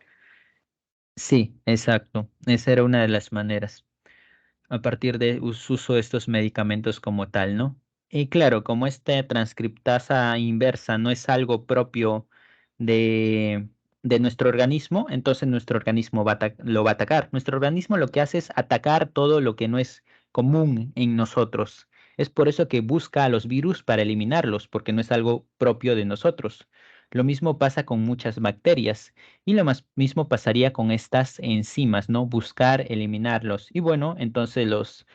Speaker 2: Sí, exacto. Esa era una de las maneras. A partir de uso de estos medicamentos como tal, ¿no? Y claro, como esta transcriptasa inversa no es algo propio de, de nuestro organismo, entonces nuestro organismo lo va a atacar. Nuestro organismo lo que hace es atacar todo lo que no es común en nosotros. Es por eso que busca a los virus para eliminarlos, porque no es algo propio de nosotros. Lo mismo pasa con muchas bacterias. Y lo mismo pasaría con estas enzimas, ¿no? Buscar eliminarlos. Y bueno, entonces los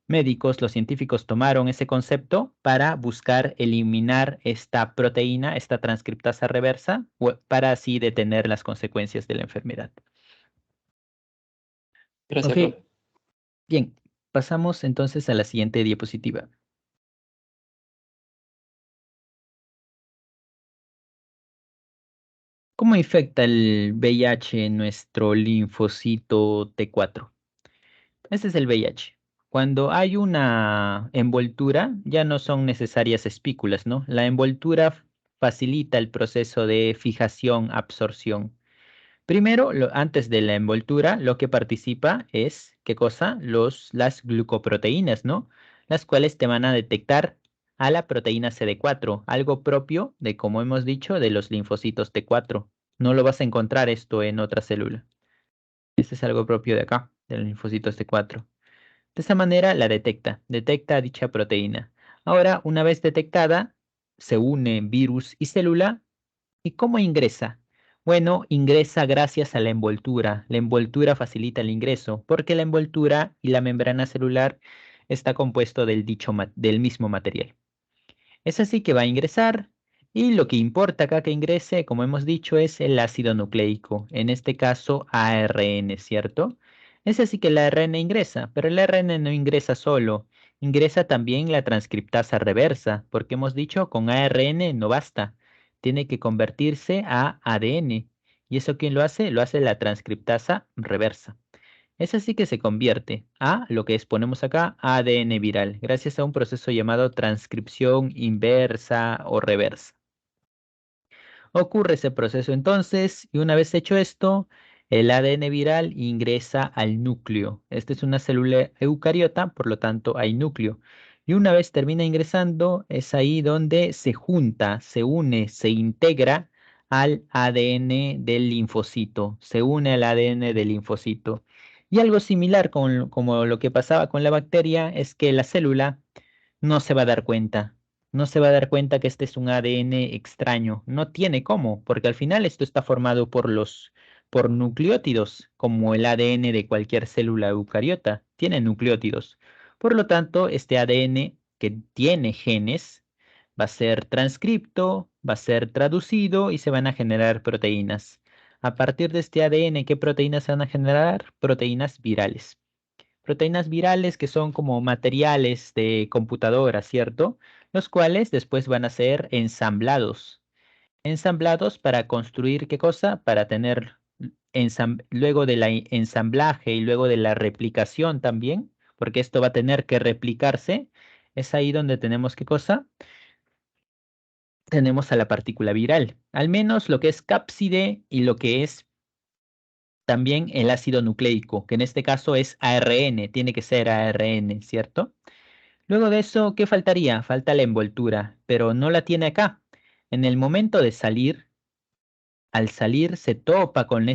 Speaker 2: médicos, los científicos tomaron ese concepto para buscar eliminar esta proteína, esta transcriptasa reversa, para así detener las consecuencias de la enfermedad.
Speaker 3: Gracias,
Speaker 2: Ok,
Speaker 3: profe.
Speaker 2: bien, pasamos entonces a la siguiente diapositiva. ¿Cómo infecta el VIH en nuestro linfocito T4? Este es el VIH. Cuando hay una envoltura, ya no son necesarias espículas, ¿no? La envoltura facilita el proceso de fijación, absorción. Primero, antes de la envoltura, lo que participa es, ¿qué cosa? Las glucoproteínas, ¿no? Las cuales te van a detectar a la proteína CD4, algo propio de, como hemos dicho, de los linfocitos T4. No lo vas a encontrar esto en otra célula. Este es algo propio de acá, de los linfocitos T4. De esa manera la detecta dicha proteína. Ahora, una vez detectada, se une virus y célula. ¿Y cómo ingresa? Bueno, ingresa gracias a la envoltura. La envoltura facilita el ingreso porque la envoltura y la membrana celular está compuesto del mismo material. Es así que va a ingresar y lo que importa acá que ingrese, como hemos dicho, es el ácido nucleico, en este caso ARN, ¿cierto? Es así que el ARN ingresa, pero el ARN no ingresa solo, ingresa también la transcriptasa reversa, porque hemos dicho con ARN no basta, tiene que convertirse a ADN. ¿Y eso quién lo hace? Lo hace la transcriptasa reversa. Es así que se convierte a lo que exponemos acá, ADN viral, gracias a un proceso llamado transcripción inversa o reversa. Ocurre ese proceso entonces y una vez hecho esto, el ADN viral ingresa al núcleo. Esta es una célula eucariota, por lo tanto hay núcleo. Y una vez termina ingresando, es ahí donde se junta, se une, se integra al ADN del linfocito, se une al ADN del linfocito. Y algo similar como lo que pasaba con la bacteria es que la célula no se va a dar cuenta. No se va a dar cuenta que este es un ADN extraño. No tiene cómo, porque al final esto está formado por nucleótidos, como el ADN de cualquier célula eucariota. Tiene nucleótidos. Por lo tanto, este ADN que tiene genes va a ser transcripto, va a ser traducido y se van a generar proteínas. A partir de este ADN, ¿qué proteínas se van a generar? Proteínas virales. Proteínas virales que son como materiales de computadora, ¿cierto? Los cuales después van a ser ensamblados. Ensamblados para construir ¿qué cosa? Para tener luego del ensamblaje y luego de la replicación también, porque esto va a tener que replicarse. Es ahí donde tenemos ¿qué cosa? Tenemos a la partícula viral. Al menos lo que es cápside y lo que es también el ácido nucleico, que en este caso es ARN, tiene que ser ARN, ¿cierto? Luego de eso, ¿qué faltaría? Falta la envoltura, pero no la tiene acá. En el momento de salir, al salir se topa con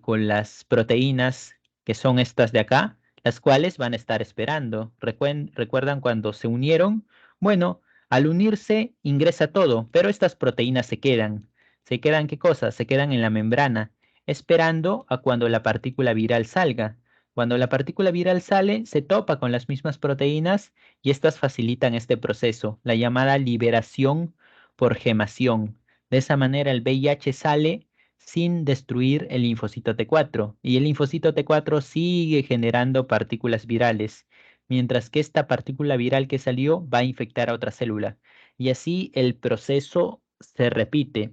Speaker 2: con las proteínas que son estas de acá, las cuales van a estar esperando. ¿Recuerdan cuando se unieron? Bueno, al unirse ingresa todo, pero estas proteínas se quedan. ¿Se quedan qué cosa? Se quedan en la membrana, esperando a cuando la partícula viral salga. Cuando la partícula viral sale, se topa con las mismas proteínas y estas facilitan este proceso, la llamada liberación por gemación. De esa manera el VIH sale sin destruir el linfocito T4 y el linfocito T4 sigue generando partículas virales, mientras que esta partícula viral que salió va a infectar a otra célula. Y así el proceso se repite.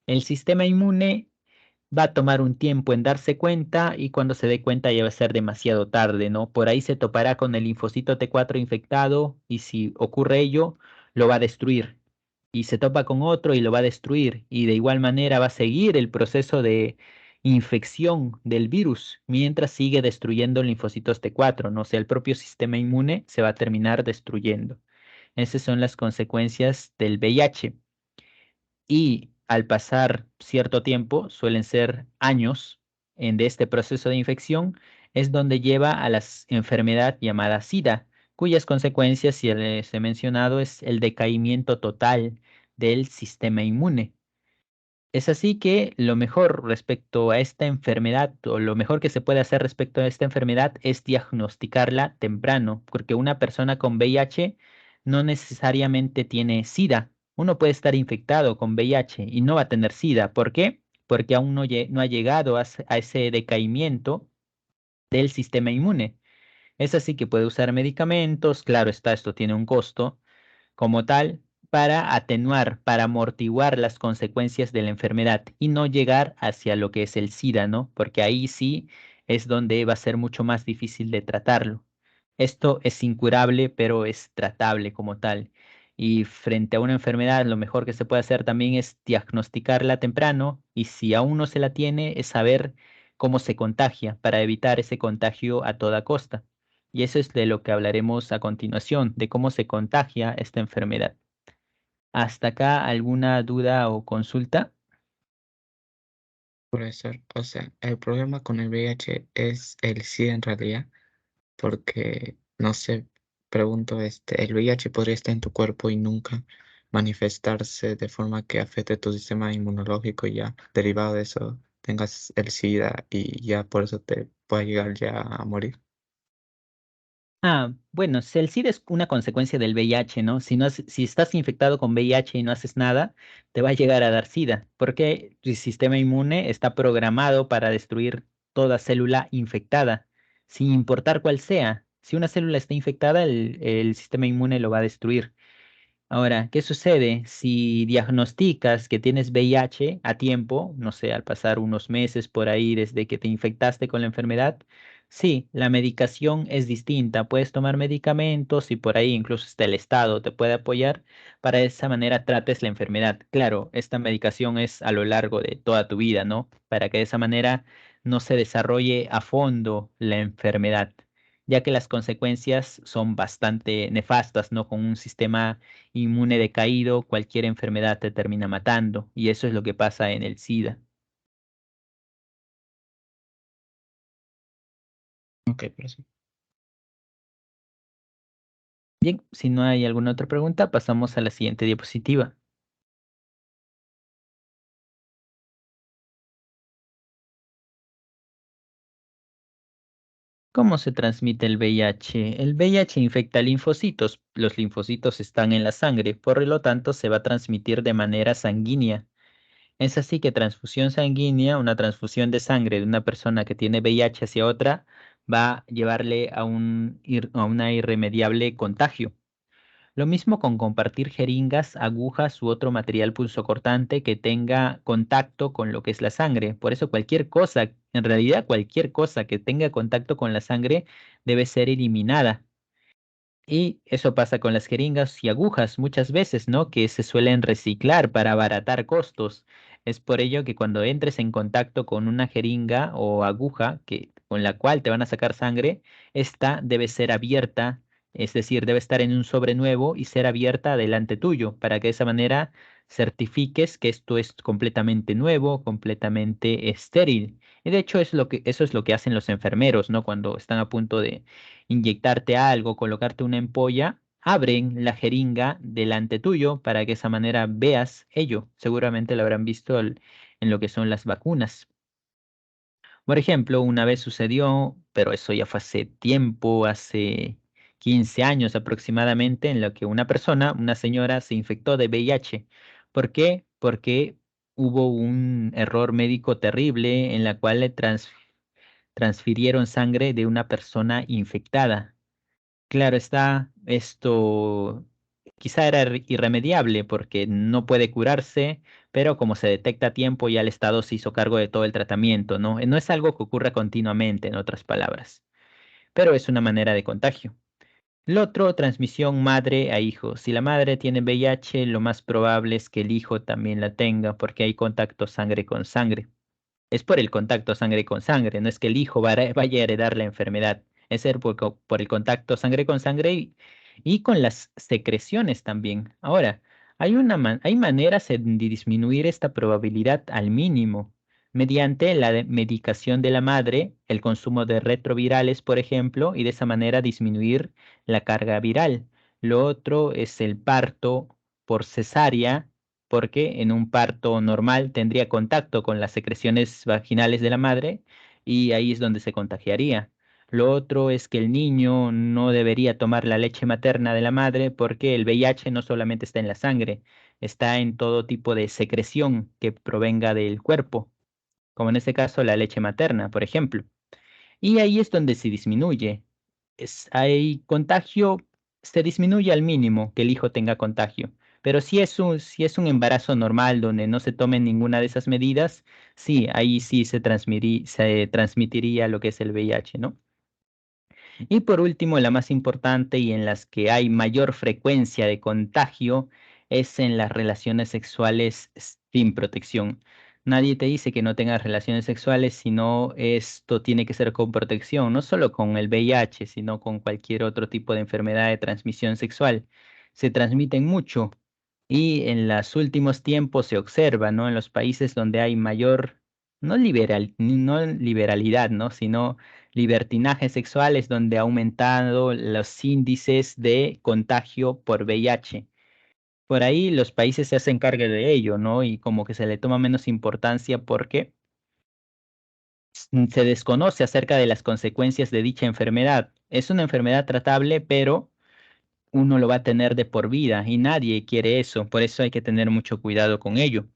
Speaker 2: El sistema inmune va a tomar un tiempo en darse cuenta y cuando se dé cuenta ya va a ser demasiado tarde, ¿no? Por ahí se topará con el linfocito T4 infectado y si ocurre ello, lo va a destruir. Y se topa con otro y lo va a destruir. Y de igual manera va a seguir el proceso de infección del virus mientras sigue destruyendo linfocitos T4, ¿no? O sea, el propio sistema inmune se va a terminar destruyendo. Esas son las consecuencias del VIH y al pasar cierto tiempo, suelen ser años de este proceso de infección, es donde lleva a la enfermedad llamada SIDA, cuyas consecuencias, si les he mencionado, es el decaimiento total del sistema inmune. Es así que lo mejor respecto a esta enfermedad, o lo mejor que se puede hacer respecto a esta enfermedad es diagnosticarla temprano, porque una persona con VIH no necesariamente tiene SIDA. Uno puede estar infectado con VIH y no va a tener SIDA. ¿Por qué? Porque aún no ha llegado a ese decaimiento del sistema inmune. Es así que puede usar medicamentos, claro está, esto tiene un costo como tal para atenuar, para amortiguar las consecuencias de la enfermedad y no llegar hacia lo que es el SIDA, ¿no? Porque ahí sí es donde va a ser mucho más difícil de tratarlo. Esto es incurable, pero es tratable como tal. Y frente a una enfermedad, lo mejor que se puede hacer también es diagnosticarla temprano y si aún no se la tiene, es saber cómo se contagia para evitar ese contagio a toda costa. Y eso es de lo que hablaremos a continuación, de cómo se contagia esta enfermedad. ¿Hasta acá alguna duda o consulta?
Speaker 1: Profesor, o sea, el problema con el VIH es el SIDA en realidad, porque, no sé, pregunto, el VIH podría estar en tu cuerpo y nunca manifestarse de forma que afecte tu sistema inmunológico y ya, derivado de eso, tengas el SIDA y ya por eso te pueda llegar ya a morir.
Speaker 2: Bueno, si el SIDA es una consecuencia del VIH, ¿no? Si estás infectado con VIH y no haces nada, te va a llegar a dar SIDA, porque tu sistema inmune está programado para destruir toda célula infectada, sin importar cuál sea. Si una célula está infectada, el sistema inmune lo va a destruir. Ahora, ¿qué sucede si diagnosticas que tienes VIH a tiempo, no sé, al pasar unos meses por ahí desde que te infectaste con la enfermedad? Sí, la medicación es distinta. Puedes tomar medicamentos y por ahí incluso hasta el Estado te puede apoyar para de esa manera trates la enfermedad. Claro, esta medicación es a lo largo de toda tu vida, ¿no? Para que de esa manera no se desarrolle a fondo la enfermedad. ya que las consecuencias son bastante nefastas, ¿no? Con un sistema inmune decaído, cualquier enfermedad te termina matando, y eso es lo que pasa en el SIDA.
Speaker 1: Ok, pero sí.
Speaker 2: Bien, si no hay alguna otra pregunta, pasamos a la siguiente diapositiva. ¿Cómo se transmite el VIH? El VIH infecta linfocitos. Los linfocitos están en la sangre, por lo tanto se va a transmitir de manera sanguínea. Es así que transfusión sanguínea, una transfusión de sangre de una persona que tiene VIH hacia otra, va a llevarle a a una irremediable contagio. Lo mismo con compartir jeringas, agujas u otro material punzocortante que tenga contacto con lo que es la sangre. Por eso cualquier cosa, en realidad cualquier cosa que tenga contacto con la sangre debe ser eliminada. Y eso pasa con las jeringas y agujas muchas veces, ¿no? Que se suelen reciclar para abaratar costos. Es por ello que cuando entres en contacto con una jeringa o aguja con la cual te van a sacar sangre, esta debe ser abierta, es decir, debe estar en un sobre nuevo y ser abierta delante tuyo, para que de esa manera certifiques que esto es completamente nuevo, completamente estéril. Y de hecho eso es lo que hacen los enfermeros, ¿no? Cuando están a punto de inyectarte algo, colocarte una ampolla, abren la jeringa delante tuyo para que de esa manera veas ello. Seguramente lo habrán visto en lo que son las vacunas. Por ejemplo, una vez sucedió, pero eso ya fue hace tiempo, hace 15 años aproximadamente, en lo que una persona, una señora, se infectó de VIH. ¿Por qué? Porque hubo un error médico terrible en la cual transfirieron sangre de una persona infectada. Claro está, esto quizá era irremediable porque no puede curarse, pero como se detecta a tiempo, ya el Estado se hizo cargo de todo el tratamiento, ¿no? No es algo que ocurra continuamente, en otras palabras, pero es una manera de contagio. Lo otro, transmisión madre a hijo. Si la madre tiene VIH, lo más probable es que el hijo también la tenga porque hay contacto sangre con sangre. Es por el contacto sangre con sangre, no es que el hijo vaya a heredar la enfermedad, es por el contacto sangre con sangre y con las secreciones también. Ahora, hay maneras de disminuir esta probabilidad al mínimo mediante la medicación de la madre, el consumo de retrovirales, por ejemplo, y de esa manera disminuir la carga viral. Lo otro es el parto por cesárea porque en un parto normal tendría contacto con las secreciones vaginales de la madre y ahí es donde se contagiaría. Lo otro es que el niño no debería tomar la leche materna de la madre porque el VIH no solamente está en la sangre, está en todo tipo de secreción que provenga del cuerpo, como en este caso la leche materna, por ejemplo. Y ahí es donde se disminuye. Hay contagio, se disminuye al mínimo que el hijo tenga contagio. Pero si es un embarazo normal donde no se tomen ninguna de esas medidas, sí, ahí sí se transmitiría lo que es el VIH, ¿no? Y por último, la más importante y en las que hay mayor frecuencia de contagio es en las relaciones sexuales sin protección. Nadie te dice que no tengas relaciones sexuales, sino esto tiene que ser con protección, no solo con el VIH, sino con cualquier otro tipo de enfermedad de transmisión sexual. Se transmiten mucho y en los últimos tiempos se observa, ¿no? En los países donde hay mayor, no liberalidad, ¿no? Sino libertinajes sexuales donde ha aumentado los índices de contagio por VIH. Por ahí los países se hacen cargo de ello, ¿no? Y como que se le toma menos importancia porque se desconoce acerca de las consecuencias de dicha enfermedad. Es una enfermedad tratable, pero uno lo va a tener de por vida y nadie quiere eso. Por eso hay que tener mucho cuidado con ello.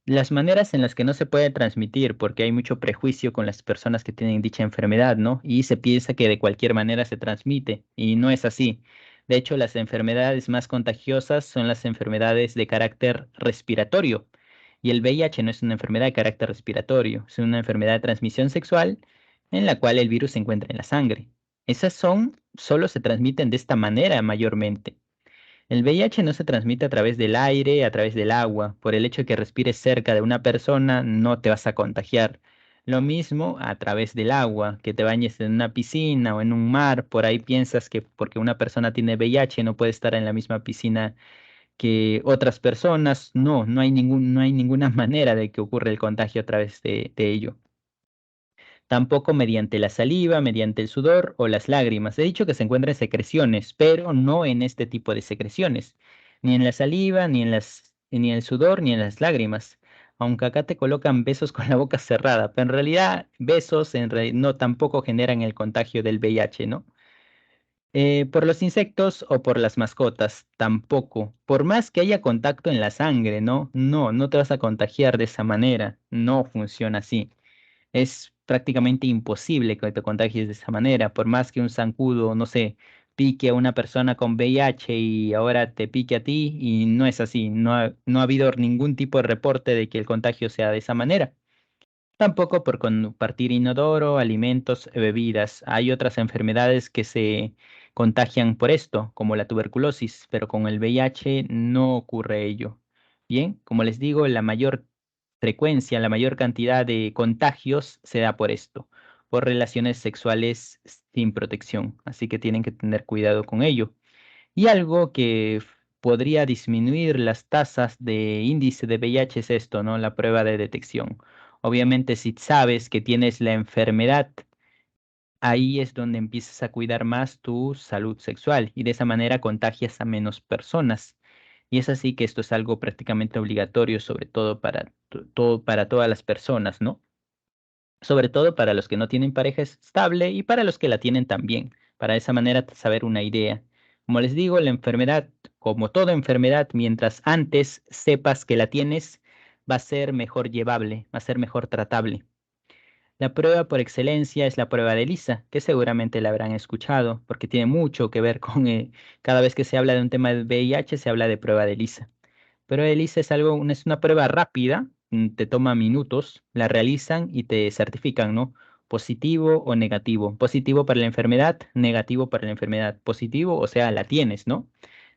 Speaker 2: Las maneras en las que no se puede transmitir, porque hay mucho prejuicio con las personas que tienen dicha enfermedad, ¿no? Y se piensa que de cualquier manera se transmite, y no es así. De hecho, las enfermedades más contagiosas son las enfermedades de carácter respiratorio, y el VIH no es una enfermedad de carácter respiratorio, es una enfermedad de transmisión sexual en la cual el virus se encuentra en la sangre. Solo se transmiten de esta manera mayormente. El VIH no se transmite a través del aire, a través del agua. Por el hecho de que respires cerca de una persona, no te vas a contagiar. Lo mismo a través del agua, que te bañes en una piscina o en un mar, por ahí piensas que porque una persona tiene VIH no puede estar en la misma piscina que otras personas. No, no hay ninguna manera de que ocurra el contagio a través de ello. Tampoco mediante la saliva, mediante el sudor o las lágrimas. He dicho que se encuentran secreciones, pero no en este tipo de secreciones, ni en la saliva, ni en el sudor, ni en las lágrimas. Aunque acá te colocan besos con la boca cerrada, pero en realidad besos no tampoco generan el contagio del VIH, ¿no? Por los insectos o por las mascotas, tampoco. Por más que haya contacto en la sangre, ¿no? No te vas a contagiar de esa manera. No funciona así. Es prácticamente imposible que te contagies de esa manera, por más que un zancudo, no sé, pique a una persona con VIH y ahora te pique a ti, y no es así, no ha habido ningún tipo de reporte de que el contagio sea de esa manera. Tampoco por compartir inodoro, alimentos, bebidas. Hay otras enfermedades que se contagian por esto, como la tuberculosis, pero con el VIH no ocurre ello. Bien, como les digo, la mayor frecuencia, la mayor cantidad de contagios se da por esto, por relaciones sexuales sin protección. Así que tienen que tener cuidado con ello. Y algo que podría disminuir las tasas de índice de VIH es esto, ¿no? La prueba de detección. Obviamente, si sabes que tienes la enfermedad, ahí es donde empiezas a cuidar más tu salud sexual y de esa manera contagias a menos personas. Y es así que esto es algo prácticamente obligatorio, sobre todo para todas las personas, ¿no? Sobre todo para los que no tienen pareja estable y para los que la tienen también, para de esa manera saber una idea. Como les digo, la enfermedad, como toda enfermedad, mientras antes sepas que la tienes, va a ser mejor llevable, va a ser mejor tratable. La prueba por excelencia es la prueba de ELISA, que seguramente la habrán escuchado, porque tiene mucho que ver con cada vez que se habla de un tema de VIH, se habla de prueba de ELISA. Pero ELISA es es una prueba rápida, te toma minutos, la realizan y te certifican, ¿no? Positivo o negativo. Positivo para la enfermedad, negativo para la enfermedad. Positivo, o sea, la tienes, ¿no?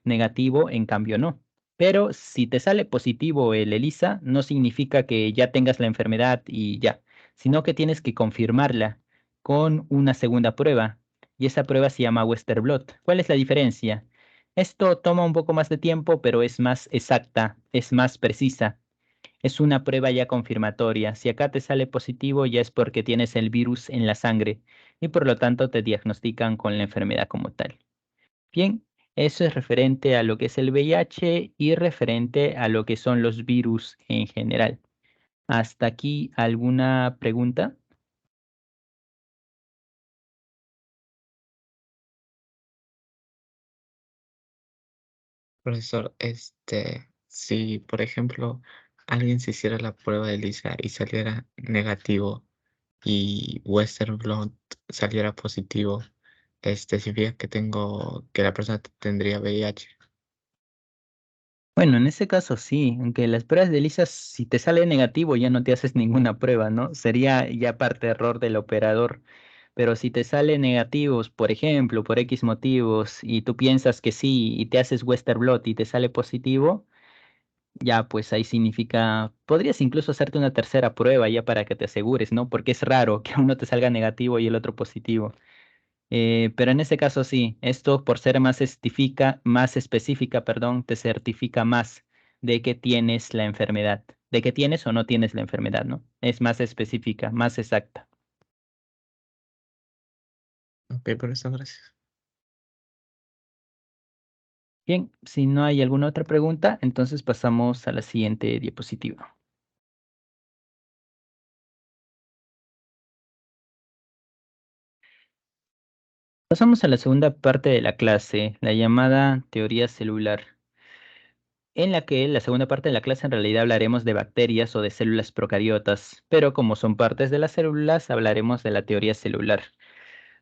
Speaker 2: Negativo, en cambio, no. Pero si te sale positivo el ELISA, no significa que ya tengas la enfermedad y ya, sino que tienes que confirmarla con una segunda prueba. Y esa prueba se llama Western blot. ¿Cuál es la diferencia? Esto toma un poco más de tiempo, pero es más exacta, es más precisa. Es una prueba ya confirmatoria. Si acá te sale positivo, ya es porque tienes el virus en la sangre y por lo tanto te diagnostican con la enfermedad como tal. Bien, eso es referente a lo que es el VIH y referente a lo que son los virus en general. ¿Hasta aquí alguna pregunta?
Speaker 1: Profesor, si por ejemplo alguien se hiciera la prueba de ELISA y saliera negativo y Western blot saliera positivo, significa que la persona tendría VIH.
Speaker 2: Bueno, en ese caso sí, aunque las pruebas de ELISA, si te sale negativo, ya no te haces ninguna prueba, ¿no? Sería ya parte error del operador. Pero si te sale negativos, por ejemplo, por X motivos, y tú piensas que sí, y te haces Western blot y te sale positivo, ya pues ahí significa, podrías incluso hacerte una tercera prueba ya para que te asegures, ¿no? Porque es raro que uno te salga negativo y el otro positivo. Pero en ese caso sí, esto por ser más específica, perdón, te certifica más de que tienes la enfermedad, de que tienes o no tienes la enfermedad, ¿no? Es más específica, más exacta.
Speaker 1: Ok, profesor, gracias.
Speaker 2: Bien, si no hay alguna otra pregunta, entonces pasamos a la siguiente diapositiva. Pasamos a la segunda parte de la clase, la llamada teoría celular, en la que la segunda parte de la clase en realidad hablaremos de bacterias o de células procariotas, pero como son partes de las células, hablaremos de la teoría celular.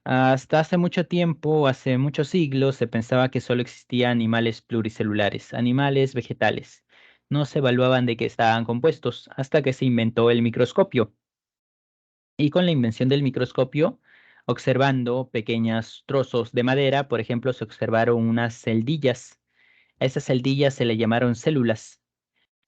Speaker 2: Hasta hace mucho tiempo, hace muchos siglos, se pensaba que solo existían animales pluricelulares, animales vegetales. No se evaluaban de qué estaban compuestos hasta que se inventó el microscopio. Y con la invención del microscopio, observando pequeños trozos de madera, por ejemplo, se observaron unas celdillas. A esas celdillas se le llamaron células.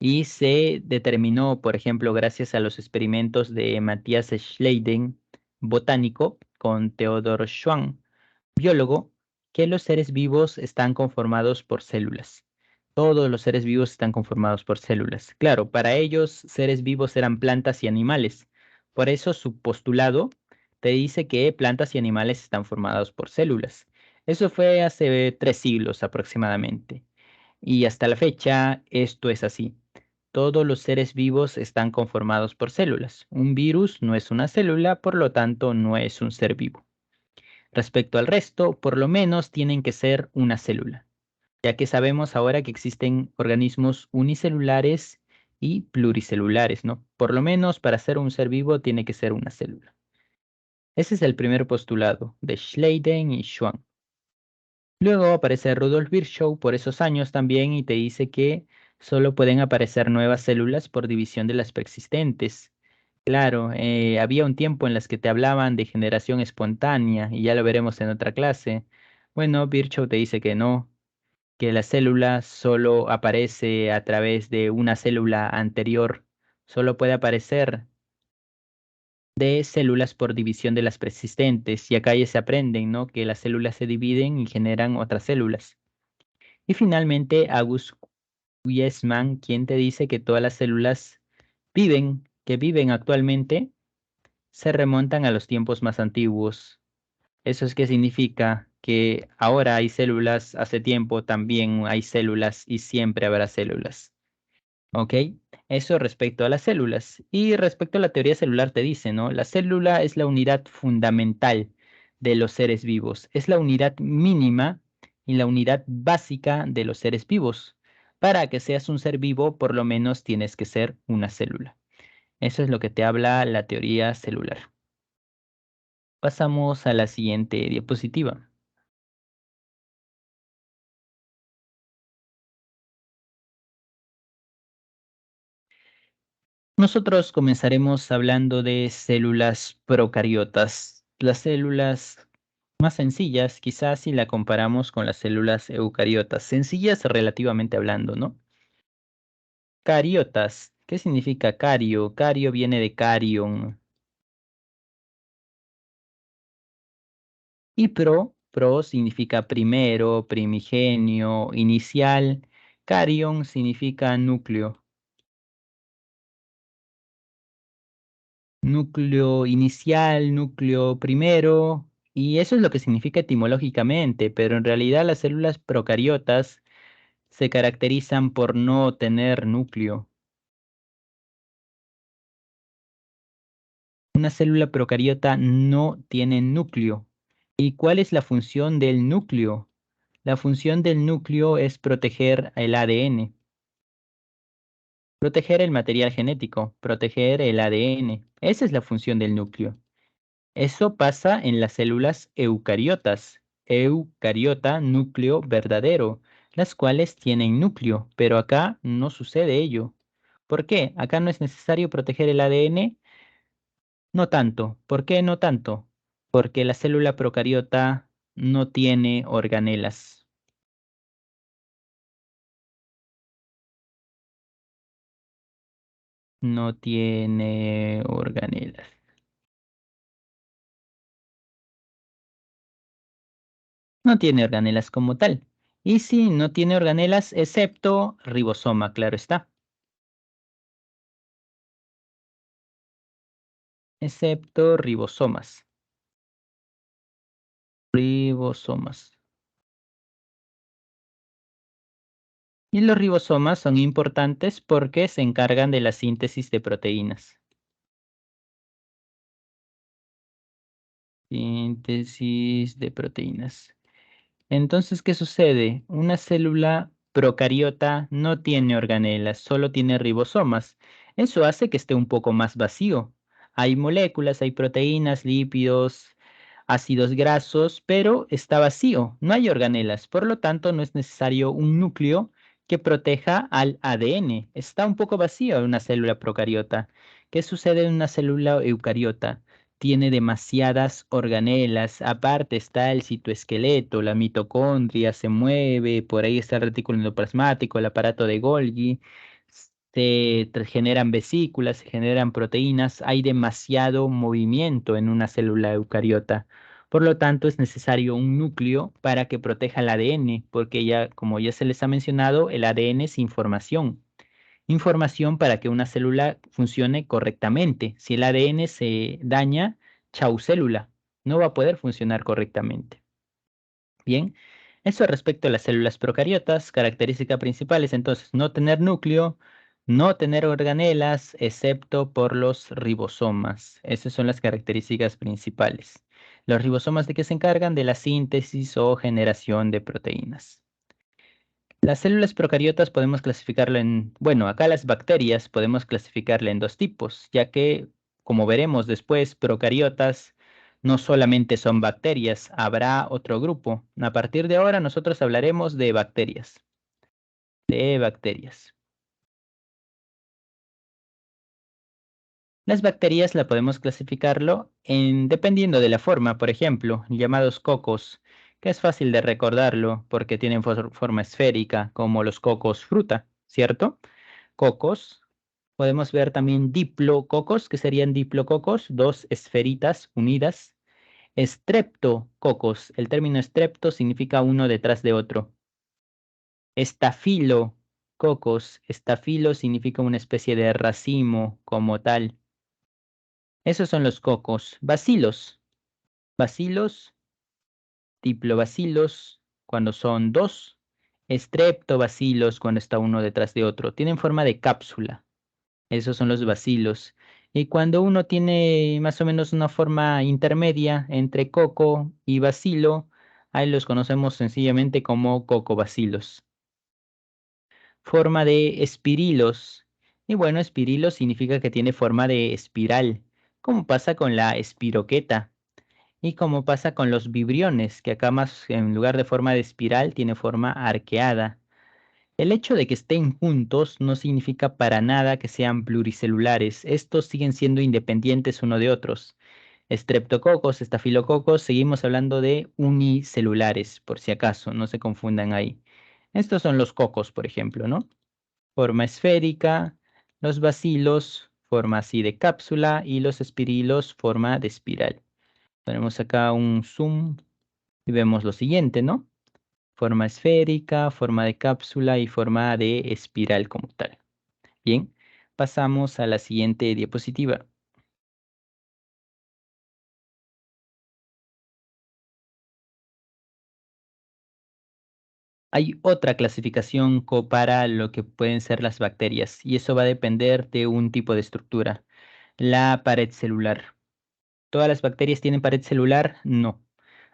Speaker 2: Y se determinó, por ejemplo, gracias a los experimentos de Matthias Schleiden, botánico, con Theodor Schwann, biólogo, que los seres vivos están conformados por células. Todos los seres vivos están conformados por células. Claro, para ellos seres vivos eran plantas y animales. Por eso su postulado te dice que plantas y animales están formados por células. Eso fue hace 3 siglos aproximadamente. Y hasta la fecha esto es así. Todos los seres vivos están conformados por células. Un virus no es una célula, por lo tanto no es un ser vivo. Respecto al resto, por lo menos tienen que ser una célula, ya que sabemos ahora que existen organismos unicelulares y pluricelulares, ¿no? Por lo menos para ser un ser vivo tiene que ser una célula. Ese es el primer postulado de Schleiden y Schwann. Luego aparece Rudolf Virchow por esos años también y te dice que solo pueden aparecer nuevas células por división de las preexistentes. Claro, había un tiempo en las que te hablaban de generación espontánea y ya lo veremos en otra clase. Bueno, Virchow te dice que no, que la célula solo aparece a través de una célula anterior, solo puede aparecer de células por división de las preexistentes y acá ya se aprenden, ¿no? Que las células se dividen y generan otras células. Y finalmente, August Weismann, quien te dice que todas las células que viven actualmente, se remontan a los tiempos más antiguos. ¿Eso es qué significa? Que ahora hay células, hace tiempo también hay células y siempre habrá células. ¿Ok? Eso respecto a las células. Y respecto a la teoría celular te dice, ¿no? La célula es la unidad fundamental de los seres vivos. Es la unidad mínima y la unidad básica de los seres vivos. Para que seas un ser vivo, por lo menos tienes que ser una célula. Eso es lo que te habla la teoría celular. Pasamos a la siguiente diapositiva. Nosotros comenzaremos hablando de células procariotas. Las células más sencillas, quizás si la comparamos con las células eucariotas. Sencillas relativamente hablando, ¿no? Cariotas. ¿Qué significa cario? Cario viene de carion. Y pro significa primero, primigenio, inicial. Carion significa núcleo. Núcleo inicial, núcleo primero, y eso es lo que significa etimológicamente, pero en realidad las células procariotas se caracterizan por no tener núcleo. Una célula procariota no tiene núcleo. ¿Y cuál es la función del núcleo? La función del núcleo es proteger el ADN, proteger el material genético, proteger el ADN. Esa es la función del núcleo. Eso pasa en las células eucariotas. Eucariota, núcleo verdadero, las cuales tienen núcleo, pero acá no sucede ello. ¿Por qué? Acá no es necesario proteger el ADN. No tanto. ¿Por qué no tanto? Porque la célula procariota no tiene organelas. No tiene organelas. No tiene organelas como tal. Y sí, no tiene organelas excepto ribosoma, claro está. Excepto ribosomas. Ribosomas. Y los ribosomas son importantes porque se encargan de la síntesis de proteínas. Síntesis de proteínas. Entonces, ¿qué sucede? Una célula procariota no tiene organelas, solo tiene ribosomas. Eso hace que esté un poco más vacío. Hay moléculas, hay proteínas, lípidos, ácidos grasos, pero está vacío, no hay organelas. Por lo tanto, no es necesario un núcleo que proteja al ADN. Está un poco vacío una célula procariota. ¿Qué sucede en una célula eucariota? Tiene demasiadas organelas. Aparte está el citoesqueleto, la mitocondria se mueve, por ahí está el retículo endoplasmático, el aparato de Golgi. generan vesículas, se generan proteínas, hay demasiado movimiento en una célula eucariota. Por lo tanto, es necesario un núcleo para que proteja el ADN, porque ya, como ya se les ha mencionado, el ADN es información. Información para que una célula funcione correctamente. Si el ADN se daña, chau célula, no va a poder funcionar correctamente. Bien, eso respecto a las células procariotas, características principales, entonces, no tener núcleo, no tener organelas, excepto por los ribosomas. Esas son las características principales. Los ribosomas de qué se encargan de la síntesis o generación de proteínas. Las células procariotas podemos clasificarlo en, bueno, acá las bacterias podemos clasificarla en dos tipos, ya que, como veremos después, procariotas no solamente son bacterias, habrá otro grupo. A partir de ahora nosotros hablaremos de bacterias. De bacterias. Las bacterias la podemos clasificarlo en, dependiendo de la forma, por ejemplo, llamados cocos, que es fácil de recordarlo porque tienen forma esférica, como los cocos fruta, ¿cierto? Cocos. Podemos ver también diplococos, que serían diplococos, dos esferitas unidas. Estreptococos. El término estrepto significa uno detrás de otro. Estafilococos. Estafilo significa una especie de racimo como tal. Esos son los cocos. Bacilos. Bacilos, diplobacilos, cuando son dos. Estreptobacilos, cuando está uno detrás de otro. Tienen forma de cápsula. Esos son los bacilos. Y cuando uno tiene más o menos una forma intermedia entre coco y bacilo, ahí los conocemos sencillamente como cocobacilos. Forma de espirilos. Y bueno, espirilo significa que tiene forma de espiral, como pasa con la espiroqueta. Y como pasa con los vibriones, que acá más en lugar de forma de espiral tiene forma arqueada. El hecho de que estén juntos no significa para nada que sean pluricelulares. Estos siguen siendo independientes uno de otros. Streptococos, estafilococos, seguimos hablando de unicelulares, por si acaso, no se confundan ahí. Estos son los cocos, por ejemplo, ¿no? Forma esférica, los bacilos, forma así de cápsula, y los espirilos, forma de espiral. Tenemos acá un zoom y vemos lo siguiente, ¿no? Forma esférica, forma de cápsula y forma de espiral como tal. Bien, pasamos a la siguiente diapositiva. Hay otra clasificación para lo que pueden ser las bacterias y eso va a depender de un tipo de estructura, la pared celular. ¿Todas las bacterias tienen pared celular? No.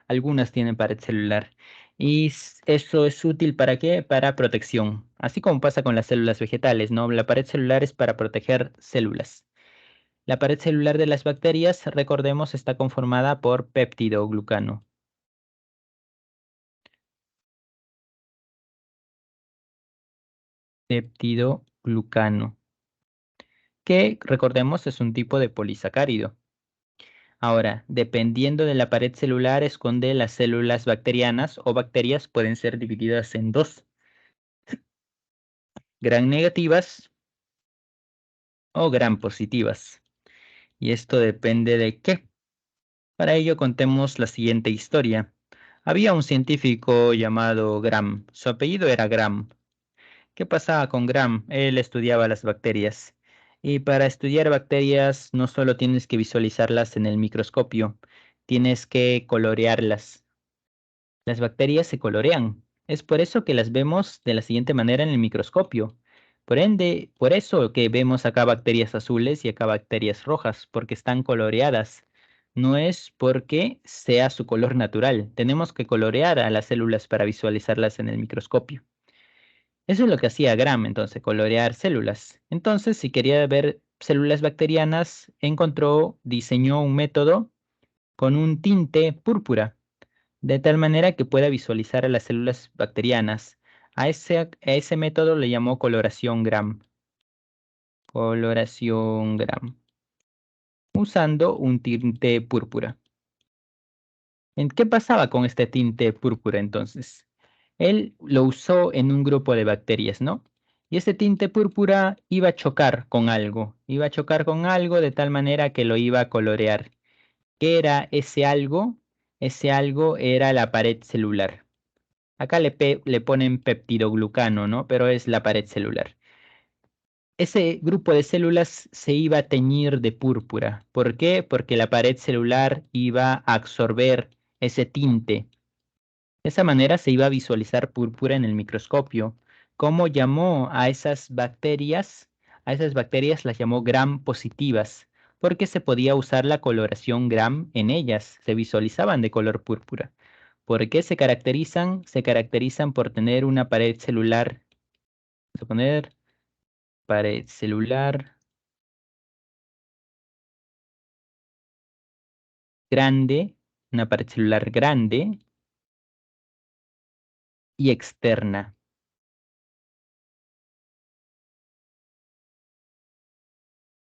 Speaker 2: Algunas tienen pared celular. ¿Y eso es útil para qué? Para protección. Así como pasa con las células vegetales, ¿no? La pared celular es para proteger células. La pared celular de las bacterias, recordemos, está conformada por péptidoglucano. Péptidoglucano, que recordemos es un tipo de polisacárido. Ahora, dependiendo de la pared celular, esconde las células bacterianas o bacterias pueden ser divididas en dos. Gran negativas o gran positivas. Y esto depende de qué. Para ello contemos la siguiente historia. Había un científico llamado Gram. Su apellido era Gram. ¿Qué pasaba con Gram? Él estudiaba las bacterias. Y para estudiar bacterias no solo tienes que visualizarlas en el microscopio, tienes que colorearlas. Las bacterias se colorean. Es por eso que las vemos de la siguiente manera en el microscopio. Por ende, por eso que vemos acá bacterias azules y acá bacterias rojas, porque están coloreadas. No es porque sea su color natural. Tenemos que colorear a las células para visualizarlas en el microscopio. Eso es lo que hacía Gram, entonces, colorear células. Entonces, si quería ver células bacterianas, diseñó un método con un tinte púrpura de tal manera que pueda visualizar a las células bacterianas. A ese método le llamó coloración Gram. Coloración Gram. Usando un tinte púrpura. ¿En qué pasaba con este tinte púrpura entonces? Él lo usó en un grupo de bacterias, ¿no? Y este tinte púrpura iba a chocar con algo. Iba a chocar con algo de tal manera que lo iba a colorear. ¿Qué era ese algo? Ese algo era la pared celular. Acá le ponen peptidoglucano, ¿no? Pero es la pared celular. Ese grupo de células se iba a teñir de púrpura. ¿Por qué? Porque la pared celular iba a absorber ese tinte. De esa manera se iba a visualizar púrpura en el microscopio. ¿Cómo llamó a esas bacterias? A esas bacterias las llamó gram positivas, porque se podía usar la coloración gram en ellas, se visualizaban de color púrpura. ¿Por qué se caracterizan? Se caracterizan por tener una pared celular, vamos a poner pared celular grande, una pared celular grande y externa.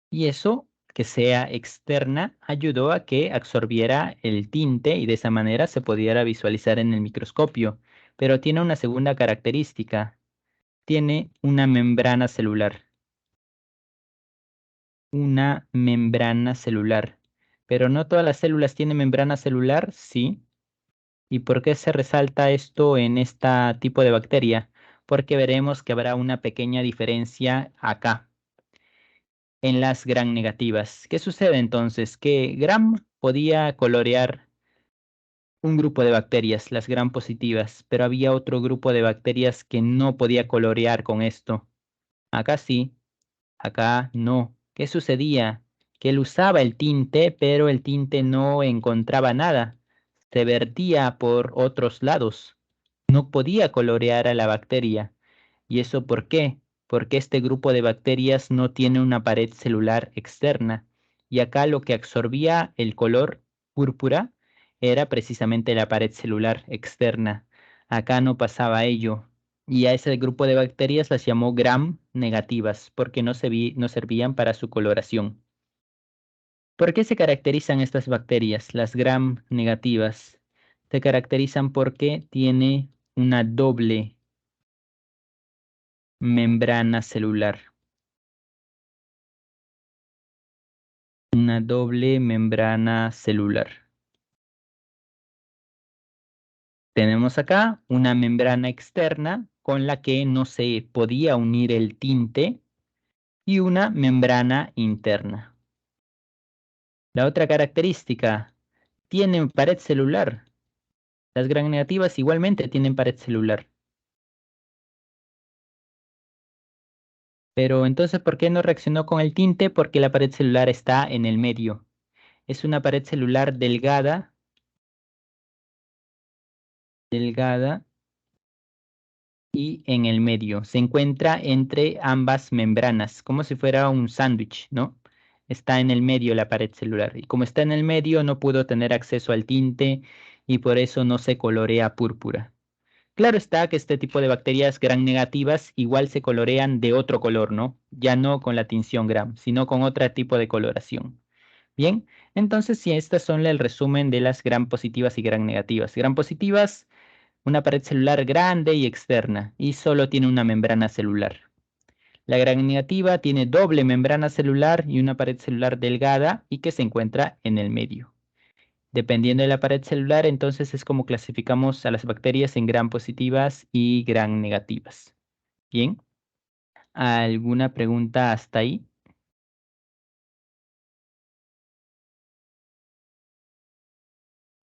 Speaker 2: Y eso, que sea externa, ayudó a que absorbiera el tinte y de esa manera se pudiera visualizar en el microscopio. Pero tiene una segunda característica. Tiene una membrana celular. Una membrana celular. Pero no todas las células tienen membrana celular, sí. ¿Y por qué se resalta esto en este tipo de bacteria? Porque veremos que habrá una pequeña diferencia acá, en las gram negativas. ¿Qué sucede entonces? Que gram podía colorear un grupo de bacterias, las gram positivas, pero había otro grupo de bacterias que no podía colorear con esto. Acá sí, acá no. ¿Qué sucedía? Que él usaba el tinte, pero el tinte no encontraba nada. Se vertía por otros lados. No podía colorear a la bacteria. ¿Y eso por qué? Porque este grupo de bacterias no tiene una pared celular externa. Y acá lo que absorbía el color púrpura era precisamente la pared celular externa. Acá no pasaba ello. Y a ese grupo de bacterias las llamó gram negativas porque no servían para su coloración. ¿Por qué se caracterizan estas bacterias, las gram negativas? Se caracterizan porque tiene una doble membrana celular. Una doble membrana celular. Tenemos acá una membrana externa con la que no se podía unir el tinte y una membrana interna. La otra característica, tienen pared celular. Las gram negativas igualmente tienen pared celular. Pero entonces, ¿por qué no reaccionó con el tinte? Porque la pared celular está en el medio. Es una pared celular delgada, delgada y en el medio. Se encuentra entre ambas membranas, como si fuera un sándwich, ¿no? Está en el medio la pared celular. Y como está en el medio, no pudo tener acceso al tinte y por eso no se colorea púrpura. Claro está que este tipo de bacterias gram negativas igual se colorean de otro color, ¿no? Ya no con la tinción gram, sino con otro tipo de coloración. Bien, entonces si estas son el resumen de las gram positivas y gram negativas. Gram positivas, una pared celular grande y externa, y solo tiene una membrana celular. La gram negativa tiene doble membrana celular y una pared celular delgada y que se encuentra en el medio. Dependiendo de la pared celular, entonces es como clasificamos a las bacterias en gram positivas y gram negativas. Bien, ¿alguna pregunta hasta ahí?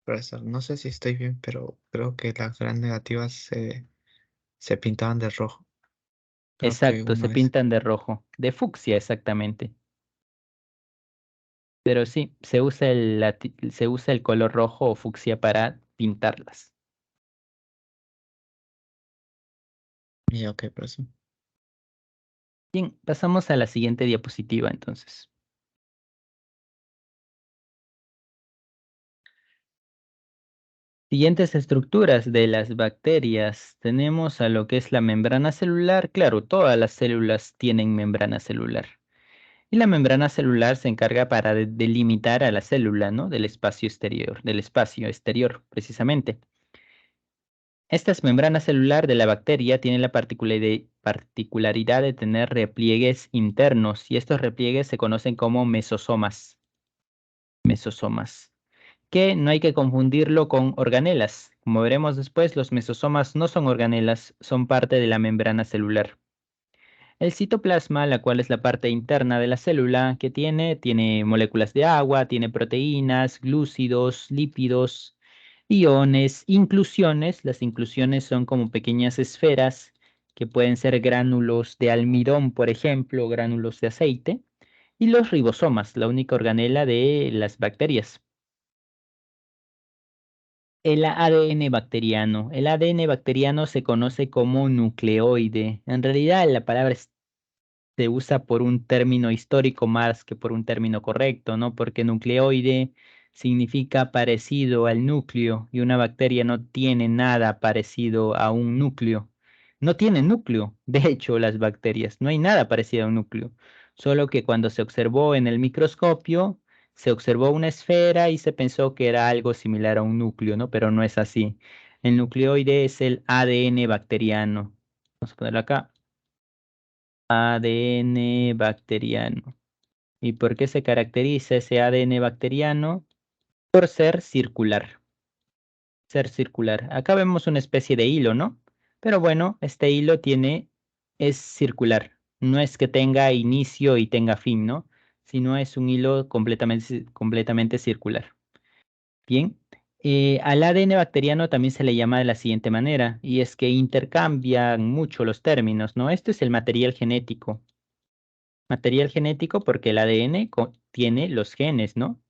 Speaker 1: Profesor, no sé si estoy bien, pero creo que las gram negativas se pintaban de rojo. Creo que
Speaker 2: Exacto, se
Speaker 1: uno es.
Speaker 2: pintan de rojo, de fucsia exactamente. Pero sí, se usa el color rojo o fucsia para pintarlas.
Speaker 1: Ya, ok, profesor.
Speaker 2: Bien, pasamos a la siguiente diapositiva entonces. Siguientes estructuras de las bacterias. Tenemos a lo que es la membrana celular. Claro, todas las células tienen membrana celular. Y la membrana celular se encarga para delimitar a la célula, ¿no? Del espacio exterior, precisamente. Esta membrana celular de la bacteria tiene la particularidad de tener repliegues internos y estos repliegues se conocen como mesosomas. Mesosomas. Que no hay que confundirlo con organelas. Como veremos después, los mesosomas no son organelas, son parte de la membrana celular. El citoplasma, la cual es la parte interna de la célula, que tiene moléculas de agua, tiene proteínas, glúcidos, lípidos, iones, inclusiones. Las inclusiones son como pequeñas esferas que pueden ser gránulos de almidón, por ejemplo, gránulos de aceite. Y los ribosomas, la única organela de las bacterias. El ADN bacteriano. El ADN bacteriano se conoce como nucleoide. En realidad la palabra se usa por un término histórico más que por un término correcto, ¿no? Porque nucleoide significa parecido al núcleo y una bacteria no tiene nada parecido a un núcleo. No tiene núcleo, de hecho, las bacterias, no hay nada parecido a un núcleo, solo que cuando se observó en el microscopio, se observó una esfera y se pensó que era algo similar a un núcleo, ¿no? Pero no es así. El nucleoide es el ADN bacteriano. Vamos a ponerlo acá. ADN bacteriano. ¿Y por qué se caracteriza ese ADN bacteriano? Por ser circular. Ser circular. Acá vemos una especie de hilo, ¿no? Pero bueno, este hilo es circular. No es que tenga inicio y tenga fin, ¿no? Sino es un hilo completamente circular. Bien. Al ADN bacteriano también se le llama de la siguiente manera, y es que intercambian mucho los términos, ¿no? Esto es el material genético. Material genético porque el ADN tiene los genes, ¿no?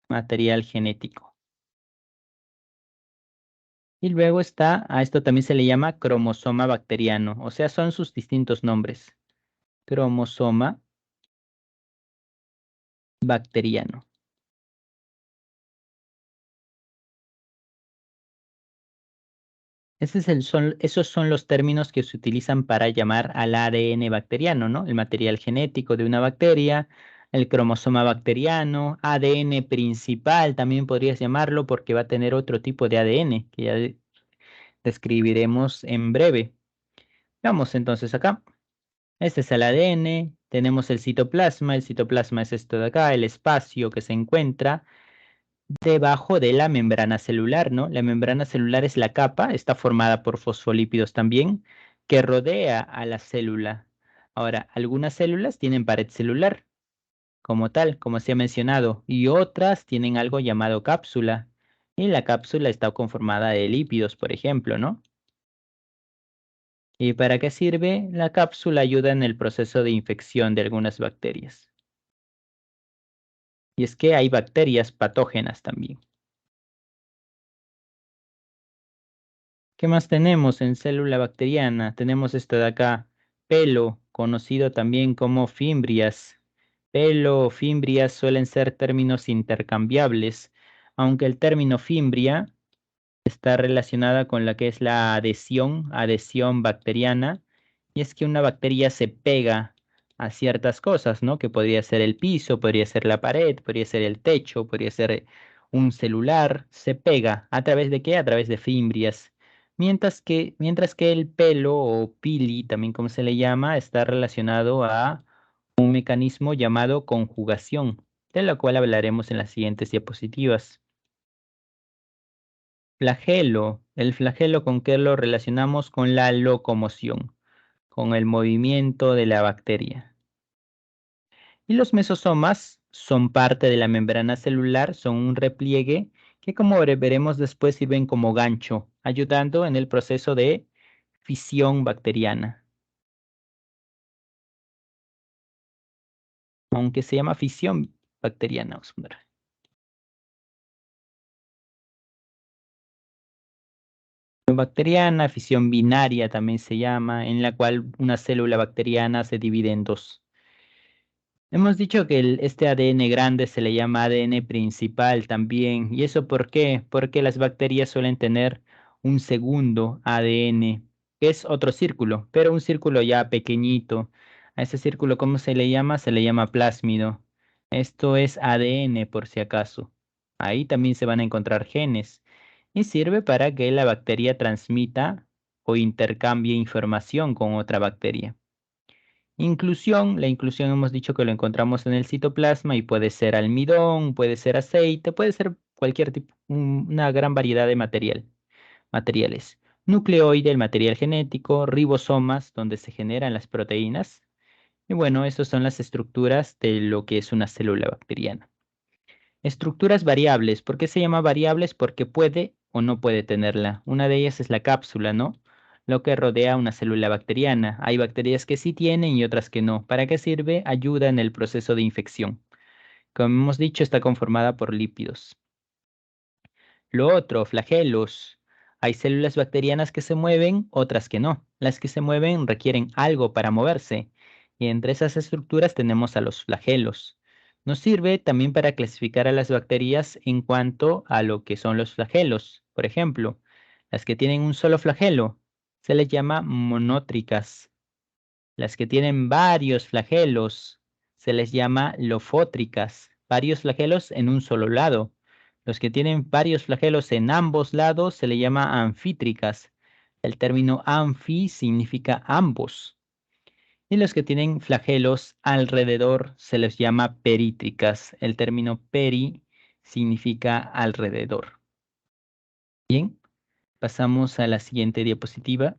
Speaker 2: Material genético. Y luego a esto también se le llama cromosoma bacteriano, o sea, son sus distintos nombres. Cromosoma bacteriano. Esos son los términos que se utilizan para llamar al ADN bacteriano, ¿no? El material genético de una bacteria, el cromosoma bacteriano, ADN principal, también podrías llamarlo porque va a tener otro tipo de ADN, que ya describiremos en breve. Vamos entonces acá. Este es el ADN, tenemos el citoplasma es esto de acá, el espacio que se encuentra debajo de la membrana celular, ¿no? La membrana celular es la capa, está formada por fosfolípidos también, que rodea a la célula. Ahora, algunas células tienen pared celular, como tal, como se ha mencionado, y otras tienen algo llamado cápsula, y la cápsula está conformada de lípidos, por ejemplo, ¿no? ¿Y para qué sirve? La cápsula ayuda en el proceso de infección de algunas bacterias. Y es que hay bacterias patógenas también. ¿Qué más tenemos en célula bacteriana? Tenemos esto de acá, pelo, conocido también como fimbrias. Pelo o fimbrias suelen ser términos intercambiables, aunque el término fimbria está relacionada con la que es la adhesión bacteriana, y es que una bacteria se pega a ciertas cosas, ¿no? Que podría ser el piso, podría ser la pared, podría ser el techo, podría ser un celular, se pega. ¿A través de qué? A través de fimbrias. Mientras que el pelo o pili, también como se le llama, está relacionado a un mecanismo llamado conjugación, de la cual hablaremos en las siguientes diapositivas. Flagelo. El flagelo con qué lo relacionamos con la locomoción, con el movimiento de la bacteria. Y los mesosomas son parte de la membrana celular, son un repliegue que como veremos después sirven como gancho, ayudando en el proceso de fisión bacteriana. Aunque se llama fisión bacteriana. Vamos a poner. Bacteriana, fisión binaria también se llama, en la cual una célula bacteriana se divide en dos. Hemos dicho que este ADN grande se le llama ADN principal también. ¿Y eso por qué? Porque las bacterias suelen tener un segundo ADN, que es otro círculo, pero un círculo ya pequeñito. A ese círculo, ¿cómo se le llama? Se le llama plásmido. Esto es ADN por si acaso. Ahí también se van a encontrar genes y sirve para que la bacteria transmita o intercambie información con otra bacteria. Inclusión, la inclusión hemos dicho que lo encontramos en el citoplasma y puede ser almidón, puede ser aceite, puede ser cualquier tipo, una gran variedad de materiales. Nucleoide, el material genético, ribosomas, donde se generan las proteínas. Y bueno, estas son las estructuras de lo que es una célula bacteriana. Estructuras variables. ¿Por qué se llama variables? Porque puede o no puede tenerla. Una de ellas es la cápsula, ¿no? Lo que rodea una célula bacteriana. Hay bacterias que sí tienen y otras que no. ¿Para qué sirve? Ayuda en el proceso de infección. Como hemos dicho, está conformada por lípidos. Lo otro, flagelos. Hay células bacterianas que se mueven, otras que no. Las que se mueven requieren algo para moverse. Y entre esas estructuras tenemos a los flagelos. Nos sirve también para clasificar a las bacterias en cuanto a lo que son los flagelos. Por ejemplo, las que tienen un solo flagelo se les llama monótricas. Las que tienen varios flagelos se les llama lofótricas. Varios flagelos en un solo lado. Los que tienen varios flagelos en ambos lados se le llama anfítricas. El término anfi significa ambos. Y los que tienen flagelos alrededor se les llama perítricas. El término peri significa alrededor. Bien, pasamos a la siguiente diapositiva.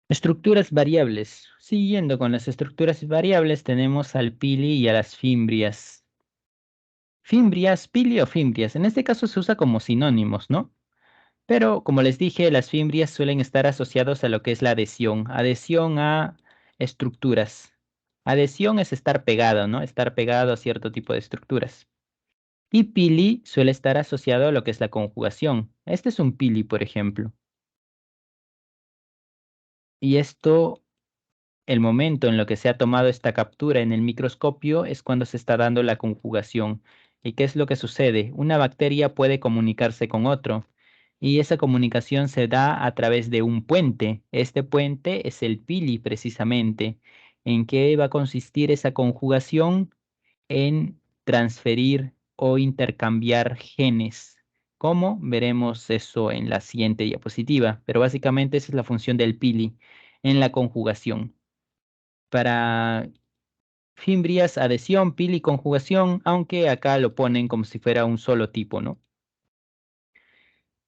Speaker 2: Estructuras variables. Siguiendo con las estructuras variables, tenemos al pili y a las fimbrias. Fimbrias, pili o fimbrias. En este caso se usa como sinónimos, ¿no? Pero como les dije, las fimbrias suelen estar asociados a lo que es la adhesión. Adhesión a estructuras. Adhesión es estar pegado, ¿no? Estar pegado a cierto tipo de estructuras. Y pili suele estar asociado a lo que es la conjugación. Este es un pili, por ejemplo. Y esto, el momento en lo que se ha tomado esta captura en el microscopio es cuando se está dando la conjugación. ¿Y qué es lo que sucede? Una bacteria puede comunicarse con otro y esa comunicación se da a través de un puente. Este puente es el pili precisamente. ¿En qué va a consistir esa conjugación? En transferir o intercambiar genes. ¿Cómo? Veremos eso en la siguiente diapositiva, pero básicamente esa es la función del pili en la conjugación. Para fimbrias, adhesión, pili, conjugación, aunque acá lo ponen como si fuera un solo tipo, ¿no?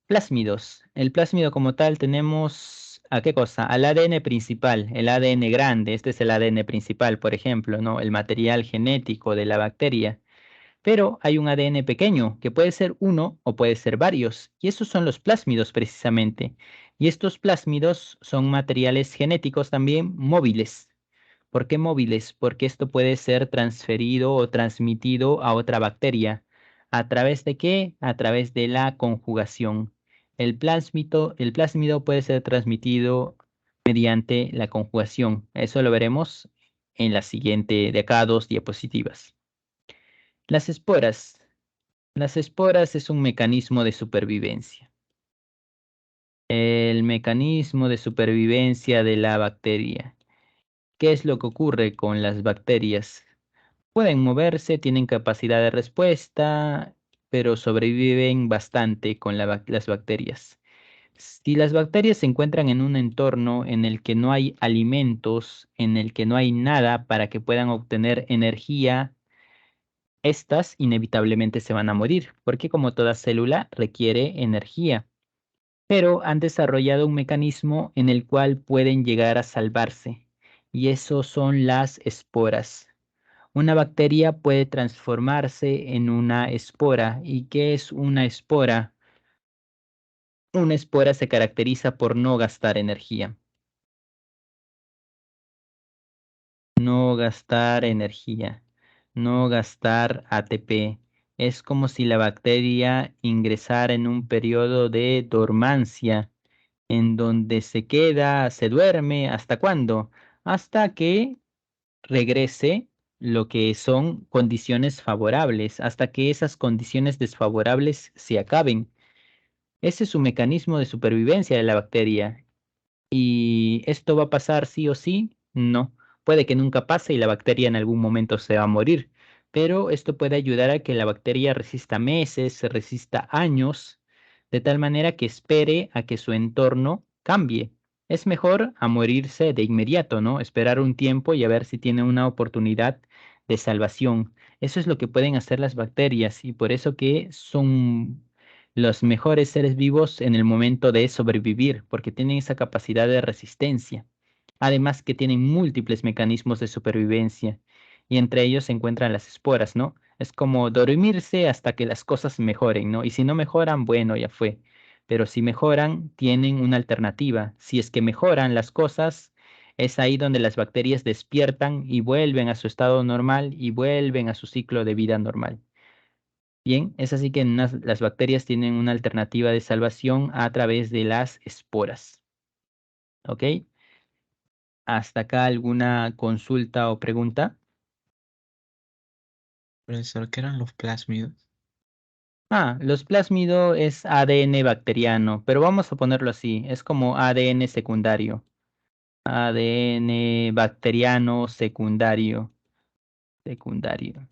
Speaker 2: Plásmidos. El plásmido como tal tenemos, ¿a qué cosa? Al ADN principal, el ADN grande, este es el ADN principal, por ejemplo, ¿no? El material genético de la bacteria. Pero hay un ADN pequeño, que puede ser uno o puede ser varios, y esos son los plásmidos precisamente. Y estos plásmidos son materiales genéticos también móviles. ¿Por qué móviles? Porque esto puede ser transferido o transmitido a otra bacteria. ¿A través de qué? A través de la conjugación. El plásmido puede ser transmitido mediante la conjugación. Eso lo veremos en la siguiente, de acá a 2 diapositivas. Las esporas. Las esporas es un mecanismo de supervivencia. El mecanismo de supervivencia de la bacteria. ¿Qué es lo que ocurre con las bacterias? Pueden moverse, tienen capacidad de respuesta, pero sobreviven bastante con las bacterias. Si las bacterias se encuentran en un entorno en el que no hay alimentos, en el que no hay nada para que puedan obtener energía, estas inevitablemente se van a morir, porque como toda célula requiere energía, pero han desarrollado un mecanismo en el cual pueden llegar a salvarse, y eso son las esporas. Una bacteria puede transformarse en una espora. ¿Y qué es una espora? Una espora se caracteriza por no gastar energía. No gastar energía, no gastar ATP. Es como si la bacteria ingresara en un periodo de dormancia, en donde se queda, se duerme, ¿hasta cuándo? Hasta que regrese lo que son condiciones favorables, hasta que esas condiciones desfavorables se acaben. Ese es su mecanismo de supervivencia de la bacteria. ¿Y esto va a pasar sí o sí? No, Puede que nunca pase y la bacteria en algún momento se va a morir, pero esto puede ayudar a que la bacteria resista meses, resista años, de tal manera que espere a que su entorno cambie. Es mejor a morirse de inmediato, ¿no? Esperar un tiempo y a ver si tiene una oportunidad de salvación. Eso es lo que pueden hacer las bacterias y por eso que son los mejores seres vivos en el momento de sobrevivir, porque tienen esa capacidad de resistencia. Además que tienen múltiples mecanismos de supervivencia y entre ellos se encuentran las esporas, ¿no? Es como dormirse hasta que las cosas mejoren, ¿no? Y si no mejoran, bueno, ya fue. Pero si mejoran, tienen una alternativa. Si es que mejoran las cosas, es ahí donde las bacterias despiertan y vuelven a su estado normal y vuelven a su ciclo de vida normal. Bien, es así que las bacterias tienen una alternativa de salvación a través de las esporas. ¿Ok? ¿Hasta acá alguna consulta o pregunta?
Speaker 1: Profesor, ¿qué eran los plásmidos?
Speaker 2: Los plásmidos es ADN bacteriano, pero vamos a ponerlo así, es como ADN secundario. ADN bacteriano secundario. Secundario.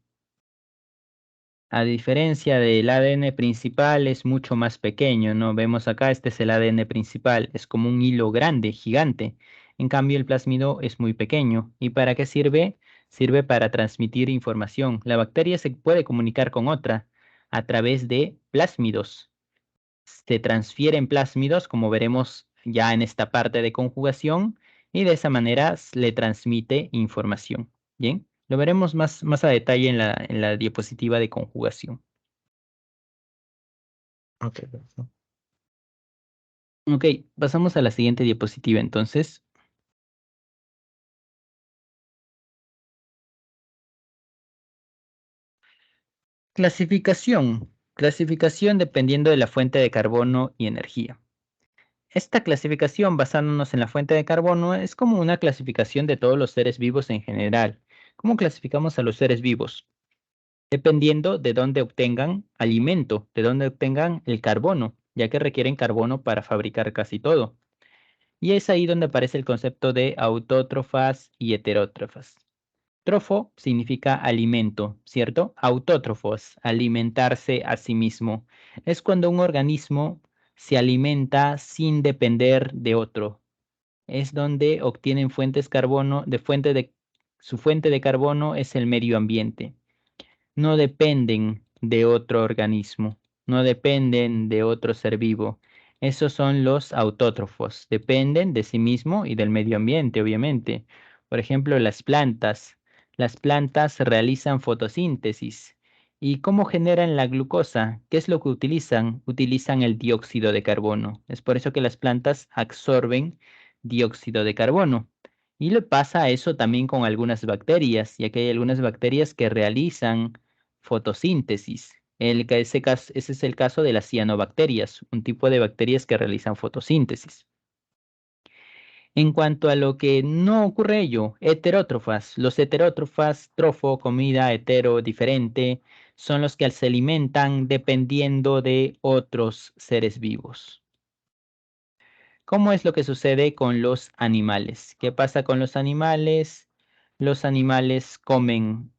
Speaker 2: A diferencia del ADN principal, es mucho más pequeño, ¿no? Vemos acá, este es el ADN principal, es como un hilo grande, gigante. En cambio, el plásmido es muy pequeño. ¿Y para qué sirve? Sirve para transmitir información. La bacteria se puede comunicar con otra a través de plásmidos. Se transfieren plásmidos, como veremos ya en esta parte de conjugación, y de esa manera le transmite información. Bien, lo veremos más a detalle en la diapositiva de conjugación.
Speaker 1: Ok, profesor.
Speaker 2: Ok, pasamos a la siguiente diapositiva entonces. Clasificación. Clasificación dependiendo de la fuente de carbono y energía. Esta clasificación, basándonos en la fuente de carbono, es como una clasificación de todos los seres vivos en general. ¿Cómo clasificamos a los seres vivos? Dependiendo de dónde obtengan alimento, de dónde obtengan el carbono, ya que requieren carbono para fabricar casi todo. Y es ahí donde aparece el concepto de autótrofas y heterótrofas. Trofo significa alimento, ¿cierto? Autótrofos, alimentarse a sí mismo. Es cuando un organismo se alimenta sin depender de otro. Es donde obtienen fuentes carbono, su fuente de carbono es el medio ambiente. No dependen de otro organismo, no dependen de otro ser vivo. Esos son los autótrofos, dependen de sí mismo y del medio ambiente, obviamente. Por ejemplo, las plantas. Las plantas realizan fotosíntesis. ¿Y cómo generan la glucosa? ¿Qué es lo que utilizan? Utilizan el dióxido de carbono. Es por eso que las plantas absorben dióxido de carbono. Y le pasa eso también con algunas bacterias, ya que hay algunas bacterias que realizan fotosíntesis. Ese es el caso de las cianobacterias, un tipo de bacterias que realizan fotosíntesis. En cuanto a lo que no ocurre ello, heterótrofas. Los heterótrofas, trofo, comida, hetero, diferente, son los que se alimentan dependiendo de otros seres vivos. ¿Cómo es lo que sucede con los animales? ¿Qué pasa con los animales? Los animales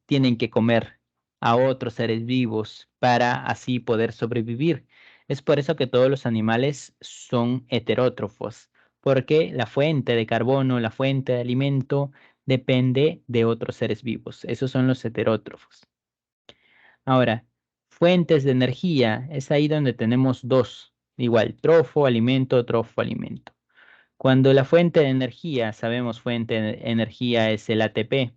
Speaker 2: tienen que comer a otros seres vivos para así poder sobrevivir. Es por eso que todos los animales son heterótrofos, porque la fuente de carbono, la fuente de alimento, depende de otros seres vivos. Esos son los heterótrofos. Ahora, fuentes de energía, es ahí donde tenemos dos, igual, trofo, alimento, trofo, alimento. Cuando la fuente de energía, sabemos fuente de energía es el ATP,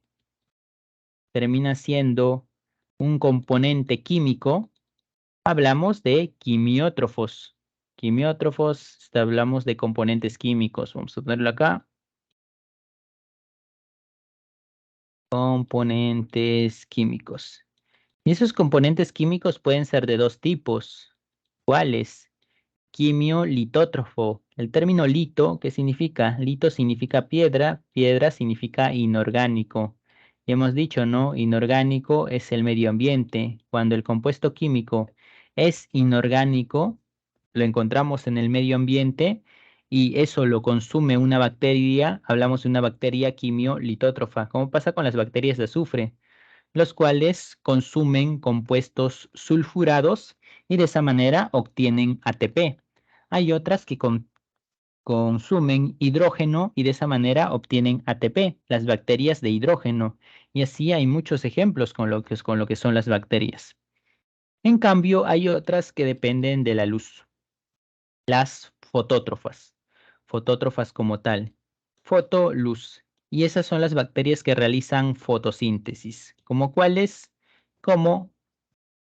Speaker 2: termina siendo un componente químico, hablamos de quimiótrofos. Quimiótrofos, hablamos de componentes químicos. Vamos a ponerlo acá. Componentes químicos. Y esos componentes químicos pueden ser de dos tipos. ¿Cuáles? Quimio-litótrofo. El término lito, ¿qué significa? Lito significa piedra, piedra significa inorgánico. Y hemos dicho, ¿no? Inorgánico es el medio ambiente. Cuando el compuesto químico es inorgánico, lo encontramos en el medio ambiente, y eso lo consume una bacteria, hablamos de una bacteria quimiolitótrofa, como pasa con las bacterias de azufre, los cuales consumen compuestos sulfurados y de esa manera obtienen ATP. Hay otras que consumen hidrógeno y de esa manera obtienen ATP, las bacterias de hidrógeno. Y así hay muchos ejemplos con lo que son las bacterias. En cambio, hay otras que dependen de la luz, las fotótrofas, fotótrofas como tal, fotoluz. Y esas son las bacterias que realizan fotosíntesis, como cuáles, como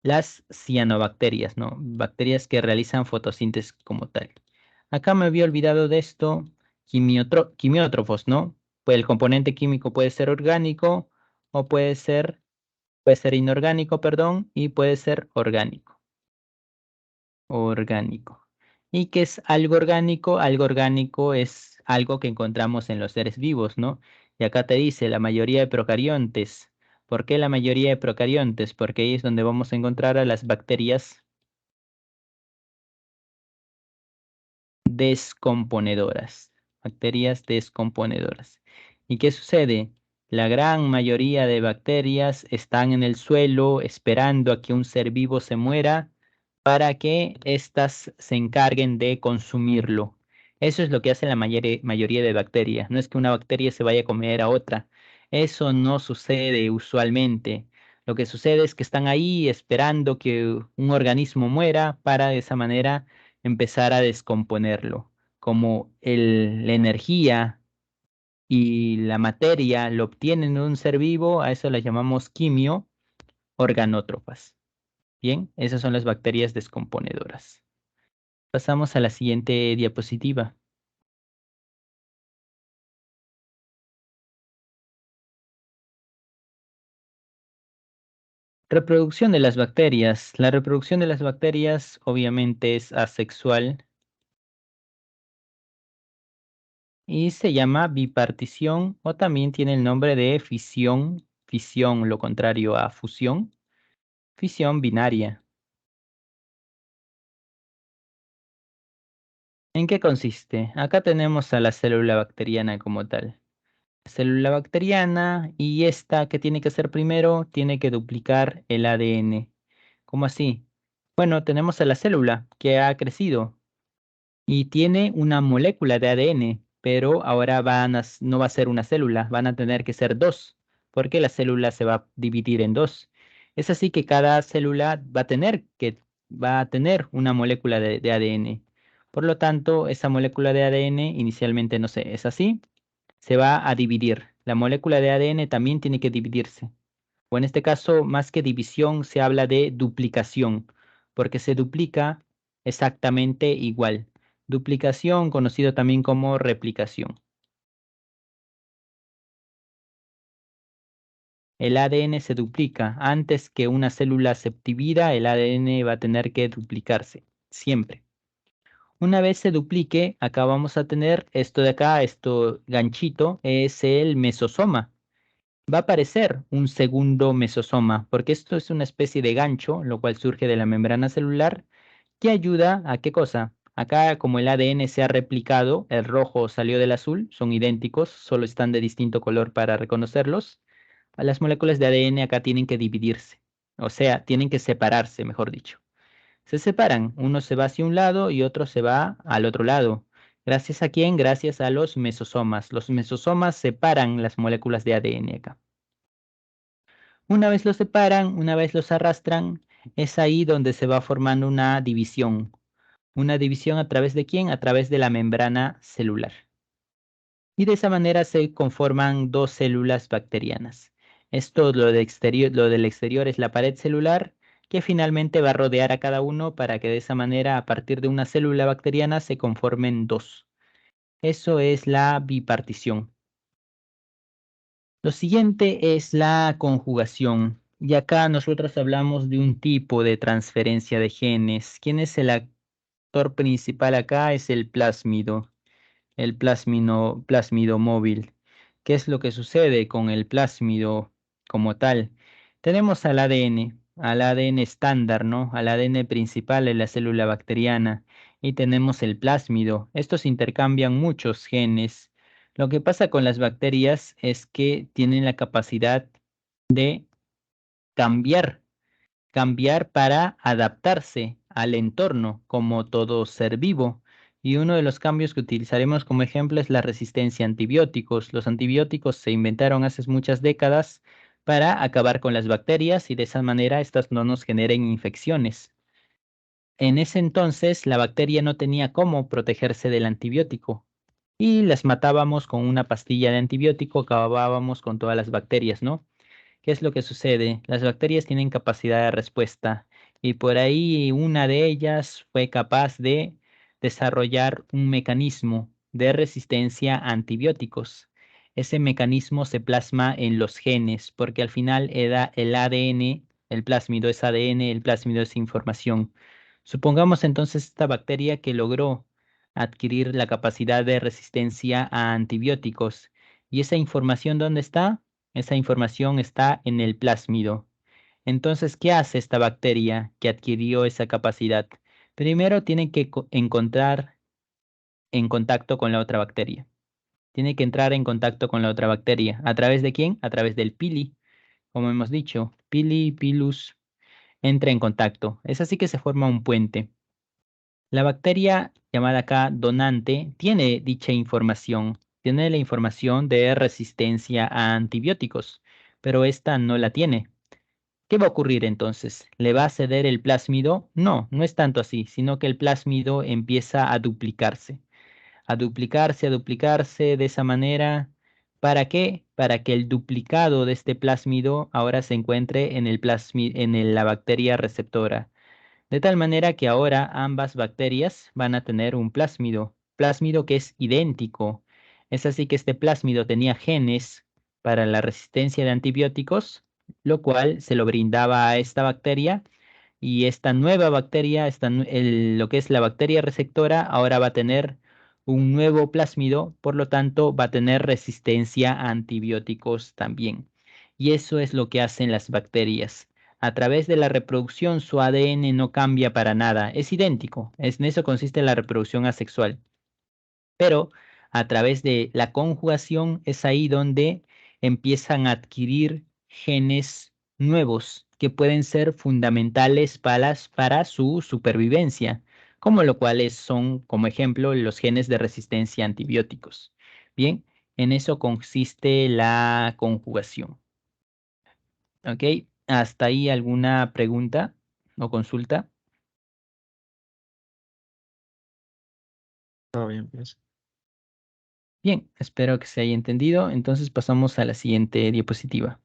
Speaker 2: las cianobacterias, ¿no? Bacterias que realizan fotosíntesis como tal. Acá me había olvidado de esto, quimiótrofos, ¿no? Pues el componente químico puede ser orgánico o puede ser inorgánico, perdón, y puede ser orgánico. Orgánico. ¿Y qué es algo orgánico? Algo orgánico es algo que encontramos en los seres vivos, ¿no? Y acá te dice la mayoría de procariontes. ¿Por qué la mayoría de procariontes? Porque ahí es donde vamos a encontrar a las bacterias descomponedoras. Bacterias descomponedoras. ¿Y qué sucede? La gran mayoría de bacterias están en el suelo esperando a que un ser vivo se muera para que éstas se encarguen de consumirlo. Eso es lo que hace la mayoría de bacterias. No es que una bacteria se vaya a comer a otra. Eso no sucede usualmente. Lo que sucede es que están ahí esperando que un organismo muera para de esa manera empezar a descomponerlo. Como la energía y la materia lo obtienen de un ser vivo, a eso las llamamos quimio organótropas. Bien, esas son las bacterias descomponedoras. Pasamos a la siguiente diapositiva. Reproducción de las bacterias. La reproducción de las bacterias obviamente es asexual y se llama bipartición o también tiene el nombre de fisión, fisión, lo contrario a fusión, fisión binaria. ¿En qué consiste? Acá tenemos a la célula bacteriana como tal. Célula bacteriana y esta, ¿qué tiene que hacer primero? Tiene que duplicar el ADN. ¿Cómo así? Bueno, tenemos a la célula que ha crecido y tiene una molécula de ADN, pero ahora no va a ser una célula, van a tener que ser dos, porque la célula se va a dividir en dos. Es así que cada célula va a tener una molécula de ADN. Por lo tanto, esa molécula de ADN inicialmente, no sé, es así, se va a dividir. La molécula de ADN también tiene que dividirse. O en este caso, más que división, se habla de duplicación, porque se duplica exactamente igual. Duplicación, conocido también como replicación. El ADN se duplica. Antes que una célula se divida, el ADN va a tener que duplicarse, siempre. Una vez se duplique, acá vamos a tener esto de acá, esto ganchito, es el mesosoma. Va a aparecer un segundo mesosoma, porque esto es una especie de gancho, lo cual surge de la membrana celular, que ayuda a qué cosa. Acá, como el ADN se ha replicado, el rojo salió del azul, son idénticos, solo están de distinto color para reconocerlos. Las moléculas de ADN acá tienen que dividirse, o sea, tienen que separarse, mejor dicho. Se separan, uno se va hacia un lado y otro se va al otro lado. ¿Gracias a quién? Gracias a los mesosomas. Los mesosomas separan las moléculas de ADN acá. Una vez los separan, una vez los arrastran, es ahí donde se va formando una división. ¿Una división a través de quién? A través de la membrana celular. Y de esa manera se conforman dos células bacterianas. Esto, lo del exterior es la pared celular, que finalmente va a rodear a cada uno para que de esa manera, a partir de una célula bacteriana, se conformen dos. Eso es la bipartición. Lo siguiente es la conjugación. Y acá nosotros hablamos de un tipo de transferencia de genes. ¿Quién es el actor principal acá? Es el plásmido, el plásmido móvil. ¿Qué es lo que sucede con el plásmido como tal? Tenemos al ADN estándar, ¿no? Al ADN principal de la célula bacteriana. y tenemos el plásmido. Estos intercambian muchos genes. Lo que pasa con las bacterias es que tienen la capacidad de cambiar, cambiar para adaptarse al entorno, como todo ser vivo. Y uno de los cambios que utilizaremos como ejemplo es la resistencia a antibióticos. Los antibióticos se inventaron hace muchas décadas para acabar con las bacterias y de esa manera estas no nos generen infecciones. En ese entonces la bacteria no tenía cómo protegerse del antibiótico y las matábamos con una pastilla de antibiótico, acabábamos con todas las bacterias, ¿no? ¿Qué es lo que sucede? Las bacterias tienen capacidad de respuesta y por ahí una de ellas fue capaz de desarrollar un mecanismo de resistencia a antibióticos. Ese mecanismo se plasma en los genes porque al final era el ADN, el plásmido es ADN, el plásmido es información. Supongamos entonces esta bacteria que logró adquirir la capacidad de resistencia a antibióticos. ¿Y esa información dónde está? Esa información está en el plásmido. Entonces, ¿qué hace esta bacteria que adquirió esa capacidad? Primero tiene que encontrar en contacto con la otra bacteria. Tiene que entrar en contacto con la otra bacteria. ¿A través de quién? A través del pili. Como hemos dicho, pili, pilus, entra en contacto. Es así que se forma un puente. La bacteria llamada acá donante tiene dicha información, tiene la información de resistencia a antibióticos, pero esta no la tiene. ¿Qué va a ocurrir entonces? ¿Le va a ceder el plásmido? No, no es tanto así, sino que el plásmido empieza a duplicarse, a duplicarse, a duplicarse de esa manera. ¿Para qué? Para que el duplicado de este plásmido ahora se encuentre en la bacteria receptora. De tal manera que ahora ambas bacterias van a tener un plásmido que es idéntico. Es así que este plásmido tenía genes para la resistencia de antibióticos, lo cual se lo brindaba a esta bacteria y esta nueva bacteria, lo que es la bacteria receptora, ahora va a tener un nuevo plásmido, por lo tanto va a tener resistencia a antibióticos también. Y eso es lo que hacen las bacterias. A través de la reproducción su ADN no cambia para nada, es idéntico, en eso consiste la reproducción asexual. Pero a través de la conjugación es ahí donde empiezan a adquirir genes nuevos que pueden ser fundamentales para su supervivencia, como lo cuales son, como ejemplo, los genes de resistencia a antibióticos. Bien, en eso consiste la conjugación. ¿Ok? ¿Hasta ahí alguna pregunta o consulta?
Speaker 1: Todo bien, pues.
Speaker 2: Bien, espero que se haya entendido. Entonces pasamos a la siguiente diapositiva.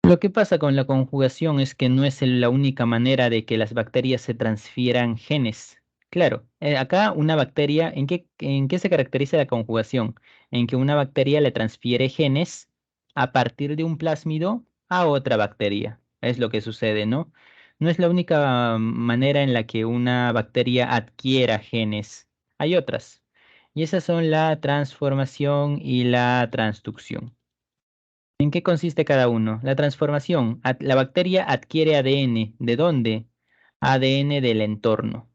Speaker 2: Lo que pasa con la conjugación es que no es la única manera de que las bacterias se transfieran genes. Claro, acá una bacteria, ¿en qué se caracteriza la conjugación? En que una bacteria le transfiere genes a partir de un plásmido a otra bacteria. Es lo que sucede, ¿no? No es la única manera en la que una bacteria adquiera genes. Hay otras. Y esas son la transformación y la transducción. ¿En qué consiste cada uno? La transformación. La bacteria adquiere ADN. ¿De dónde? ADN del entorno.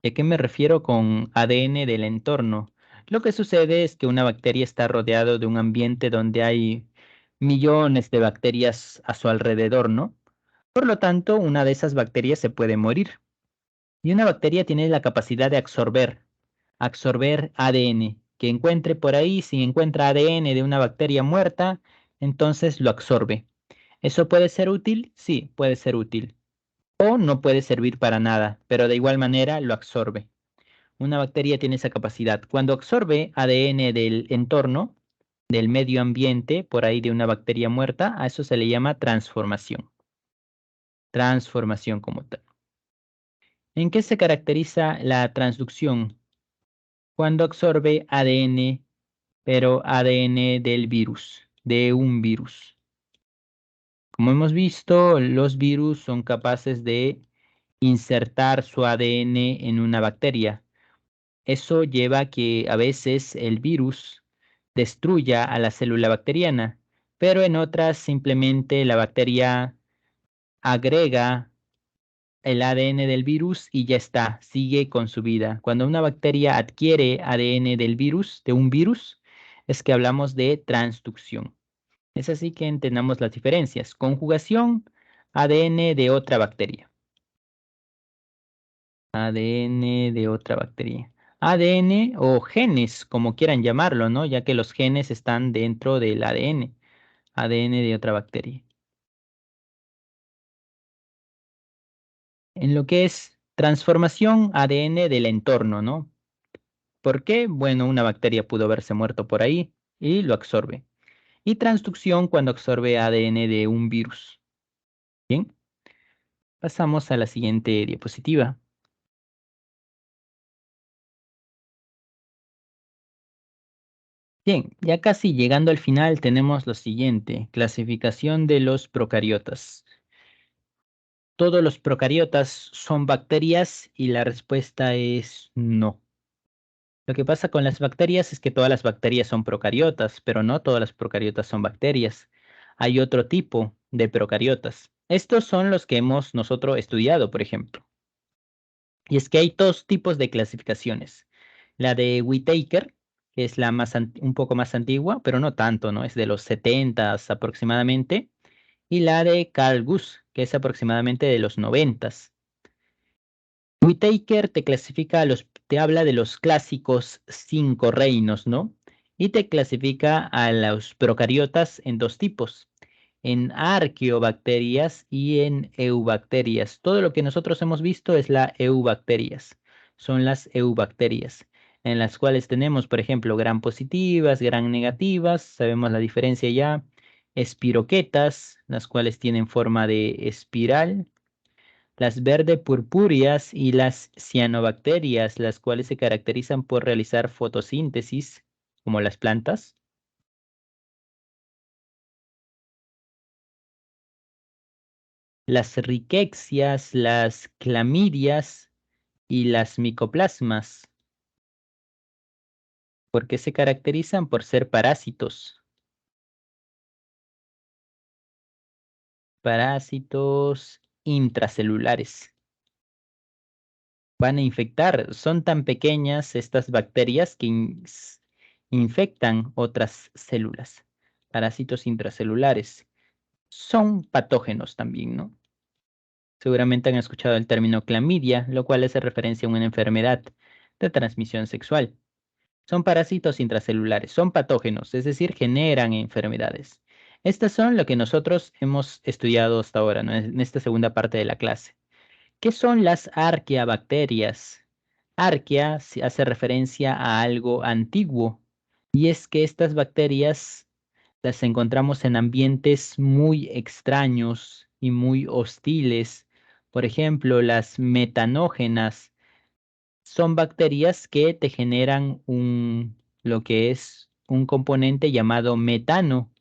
Speaker 2: ¿De qué me refiero con ADN del entorno? Lo que sucede es que una bacteria está rodeado de un ambiente donde hay millones de bacterias a su alrededor, ¿no? Por lo tanto, una de esas bacterias se puede morir. Y una bacteria tiene la capacidad de absorber ADN, que encuentre por ahí, si encuentra ADN de una bacteria muerta, entonces lo absorbe. ¿Eso puede ser útil? Sí, puede ser útil. O no puede servir para nada, pero de igual manera lo absorbe. Una bacteria tiene esa capacidad. Cuando absorbe ADN del entorno, del medio ambiente, por ahí de una bacteria muerta, a eso se le llama transformación. Transformación como tal. ¿En qué se caracteriza la transducción? Cuando absorbe ADN, pero ADN del virus, de un virus. Como hemos visto, los virus son capaces de insertar su ADN en una bacteria. Eso lleva a que a veces el virus destruya a la célula bacteriana, pero en otras simplemente la bacteria agrega el ADN del virus y ya está, sigue con su vida. Cuando una bacteria adquiere ADN del virus, de un virus, es que hablamos de transducción. Es así que entendamos las diferencias. Conjugación, ADN de otra bacteria. ADN de otra bacteria. ADN o genes, como quieran llamarlo, ¿no? Ya que los genes están dentro del ADN. ADN de otra bacteria. En lo que es transformación, ADN del entorno, ¿no? ¿Por qué? Bueno, una bacteria pudo haberse muerto por ahí y lo absorbe. Y transducción cuando absorbe ADN de un virus. Bien, pasamos a la siguiente diapositiva. Bien, ya casi llegando al final tenemos lo siguiente, clasificación de los procariotas. ¿Todos los procariotas son bacterias? Y la respuesta es no. Lo que pasa con las bacterias es que todas las bacterias son procariotas, pero no todas las procariotas son bacterias. Hay otro tipo de procariotas. Estos son los que hemos nosotros estudiado, por ejemplo. Y es que hay dos tipos de clasificaciones. La de Whittaker, que es la un poco más antigua, pero no tanto, ¿no? Es de los 70 aproximadamente. Y la de Carl Guss, que es aproximadamente de los 90. Whittaker te clasifica te habla de los clásicos 5 reinos, ¿no? Y te clasifica a los procariotas en dos tipos, en arqueobacterias y en eubacterias. Todo lo que nosotros hemos visto es la eubacterias, son las eubacterias, en las cuales tenemos, por ejemplo, gram positivas, gram negativas, sabemos la diferencia ya, espiroquetas, las cuales tienen forma de espiral, las verde purpúreas y las cianobacterias, las cuales se caracterizan por realizar fotosíntesis, como las plantas. Las riquecias, las clamidias y las micoplasmas. ¿Por qué se caracterizan? Por ser parásitos. Parásitos intracelulares. Van a infectar. Son tan pequeñas estas bacterias que infectan otras células. Parásitos intracelulares. Son patógenos también, ¿no? Seguramente han escuchado el término clamidia, lo cual hace referencia a una enfermedad de transmisión sexual. Son parásitos intracelulares, son patógenos, es decir, generan enfermedades. Estas son lo que nosotros hemos estudiado hasta ahora, ¿no? En esta segunda parte de la clase. ¿Qué son las arqueabacterias? Arquea hace referencia a algo antiguo, y es que estas bacterias las encontramos en ambientes muy extraños y muy hostiles. Por ejemplo, las metanógenas son bacterias que te generan lo que es un componente llamado metano,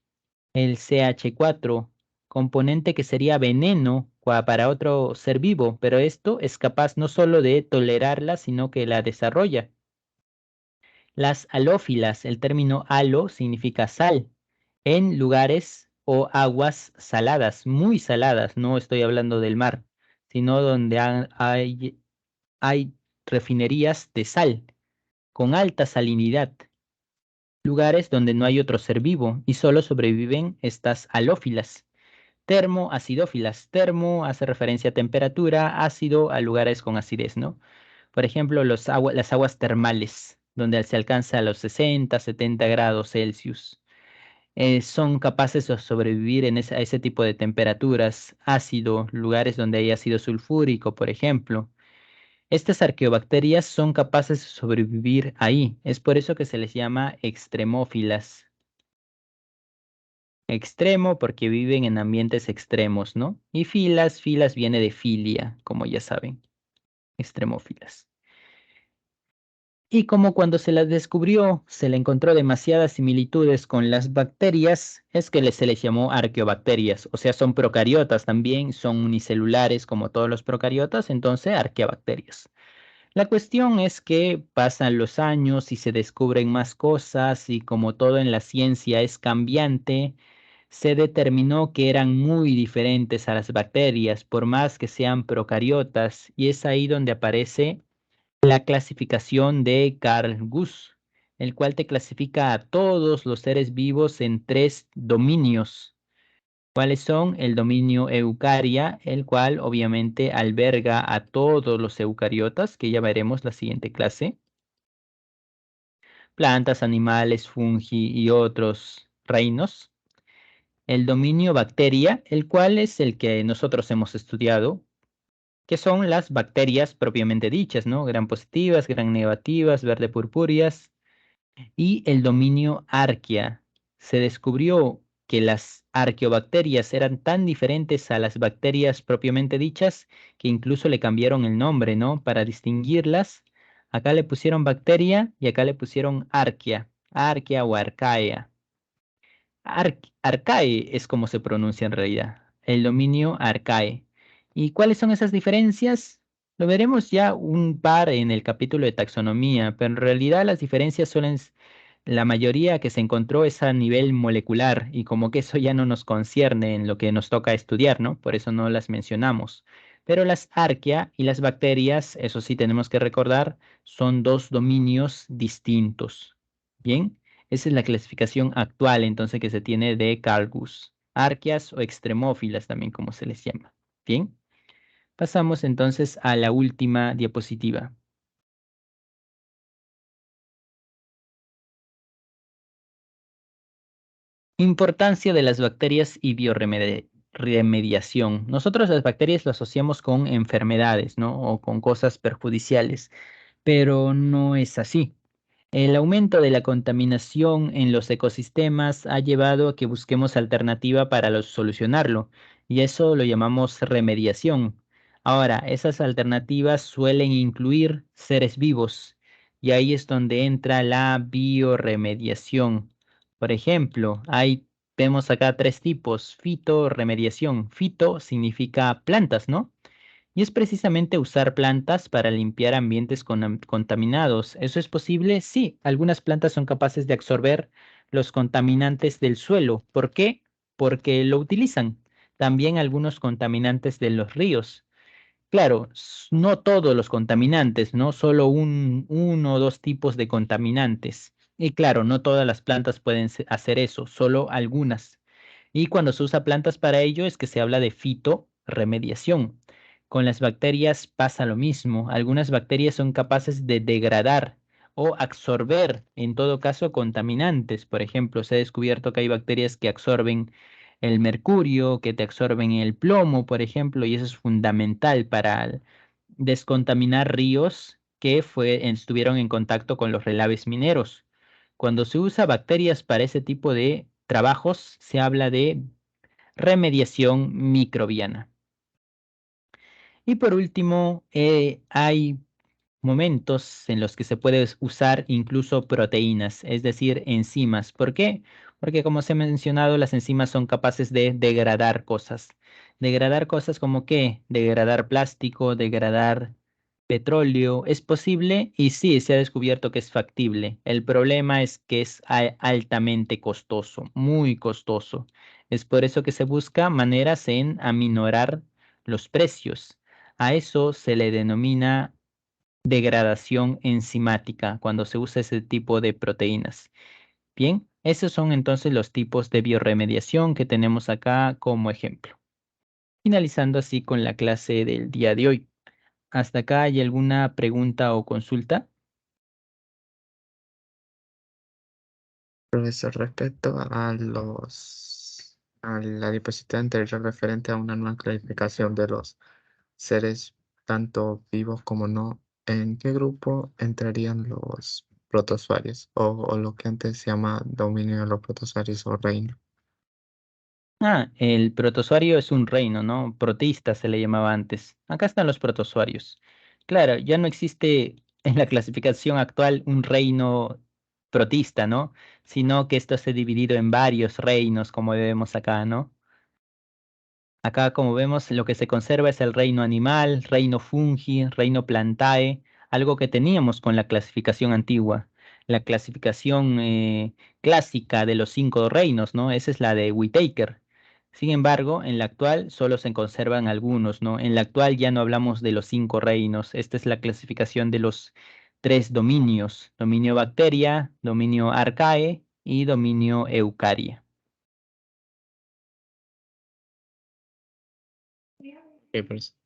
Speaker 2: el CH4, componente que sería veneno para otro ser vivo, pero esto es capaz no solo de tolerarla, sino que la desarrolla. Las halófilas, el término halo significa sal, en lugares o aguas saladas, muy saladas, no estoy hablando del mar, sino donde hay refinerías de sal con alta salinidad, lugares donde no hay otro ser vivo y solo sobreviven estas halófilas. Termoacidófilas. Termo hace referencia a temperatura, ácido a lugares con acidez, ¿no? Por ejemplo, las aguas termales, donde se alcanza a los 60, 70 grados Celsius. Son capaces de sobrevivir a ese tipo de temperaturas. Ácido, lugares donde hay ácido sulfúrico, por ejemplo. Estas arqueobacterias son capaces de sobrevivir ahí. Es por eso que se les llama extremófilas. Extremo porque viven en ambientes extremos, ¿no? Y filas viene de filia, como ya saben, extremófilas. Y como cuando se las descubrió, se le encontró demasiadas similitudes con las bacterias, es que se les llamó arqueobacterias, o sea, son procariotas también, son unicelulares como todos los procariotas, entonces arqueobacterias. La cuestión es que pasan los años y se descubren más cosas y como todo en la ciencia es cambiante, se determinó que eran muy diferentes a las bacterias, por más que sean procariotas, y es ahí donde aparece la clasificación de Carl Guss, el cual te clasifica a todos los seres vivos en tres dominios. ¿Cuáles son? El dominio eucaria, el cual obviamente alberga a todos los eucariotas, que ya veremos la siguiente clase. Plantas, animales, fungi y otros reinos. El dominio bacteria, el cual es el que nosotros hemos estudiado, que son las bacterias propiamente dichas, ¿no? Gran positivas, gran negativas, verde purpúreas. Y el dominio arquea. Se descubrió que las arqueobacterias eran tan diferentes a las bacterias propiamente dichas que incluso le cambiaron el nombre, ¿no? Para distinguirlas. Acá le pusieron bacteria y acá le pusieron arquea, arquea o arcaea. Arcae es como se pronuncia en realidad, el dominio arcae. ¿Y cuáles son esas diferencias? Lo veremos ya un par en el capítulo de taxonomía, pero en realidad las diferencias la mayoría que se encontró es a nivel molecular y como que eso ya no nos concierne en lo que nos toca estudiar, ¿no? Por eso no las mencionamos. Pero las arquea y las bacterias, eso sí tenemos que recordar, son dos dominios distintos. Bien. Esa es la clasificación actual entonces que se tiene de Carl Guss. Arqueas o extremófilas también como se les llama. Bien, pasamos entonces a la última diapositiva. Importancia de las bacterias y bioremediación. Nosotros las bacterias lo asociamos con enfermedades, ¿no? O con cosas perjudiciales, pero no es así. El aumento de la contaminación en los ecosistemas ha llevado a que busquemos alternativa para solucionarlo, y eso lo llamamos remediación. Ahora, esas alternativas suelen incluir seres vivos, y ahí es donde entra la bioremediación. Por ejemplo, vemos acá tres tipos: fitoremediación. Fito significa plantas, ¿no? Y es precisamente usar plantas para limpiar ambientes contaminados. ¿Eso es posible? Sí, algunas plantas son capaces de absorber los contaminantes del suelo. ¿Por qué? Porque lo utilizan. También algunos contaminantes de los ríos. Claro, no todos los contaminantes, no solo uno o dos tipos de contaminantes. Y claro, no todas las plantas pueden hacer eso, solo algunas. Y cuando se usa plantas para ello es que se habla de fitoremediación. Con las bacterias pasa lo mismo. Algunas bacterias son capaces de degradar o absorber, en todo caso, contaminantes. Por ejemplo, se ha descubierto que hay bacterias que absorben el mercurio, que te absorben el plomo, por ejemplo, y eso es fundamental para descontaminar ríos que estuvieron en contacto con los relaves mineros. Cuando se usa bacterias para ese tipo de trabajos, se habla de remediación microbiana. Y por último, hay momentos en los que se puede usar incluso proteínas, es decir, enzimas. ¿Por qué? Porque como se ha mencionado, las enzimas son capaces de degradar cosas. Degradar cosas como qué? Degradar plástico, degradar petróleo. ¿Es posible? Y sí, se ha descubierto que es factible. El problema es que es altamente costoso, muy costoso. Es por eso que se busca maneras en aminorar los precios. A eso se le denomina degradación enzimática cuando se usa ese tipo de proteínas. Bien, esos son entonces los tipos de bioremediación que tenemos acá como ejemplo. Finalizando así con la clase del día de hoy. ¿Hasta acá hay alguna pregunta o consulta?
Speaker 1: Profesor, respecto a la diapositiva anterior referente a una nueva clasificación de los seres tanto vivos como no, ¿en qué grupo entrarían los protozoarios o lo que antes se llama dominio de los protozoarios o reino?
Speaker 2: El protozoario es un reino, ¿no? Protista se le llamaba antes. Acá están los protozoarios. Claro, ya no existe en la clasificación actual un reino protista, ¿no? Sino que esto se ha dividido en varios reinos, como vemos acá, ¿no? Acá, como vemos, lo que se conserva es el reino animal, reino fungi, reino plantae. algo que teníamos con la clasificación antigua, la clasificación clásica de los 5 reinos, ¿no? Esa es la de Whittaker. Sin embargo, en la actual solo se conservan algunos, ¿no? En la actual ya no hablamos de los 5 reinos. Esta es la clasificación de los 3 dominios: dominio Bacteria, dominio Arcae y dominio Eucaria.
Speaker 1: Pues.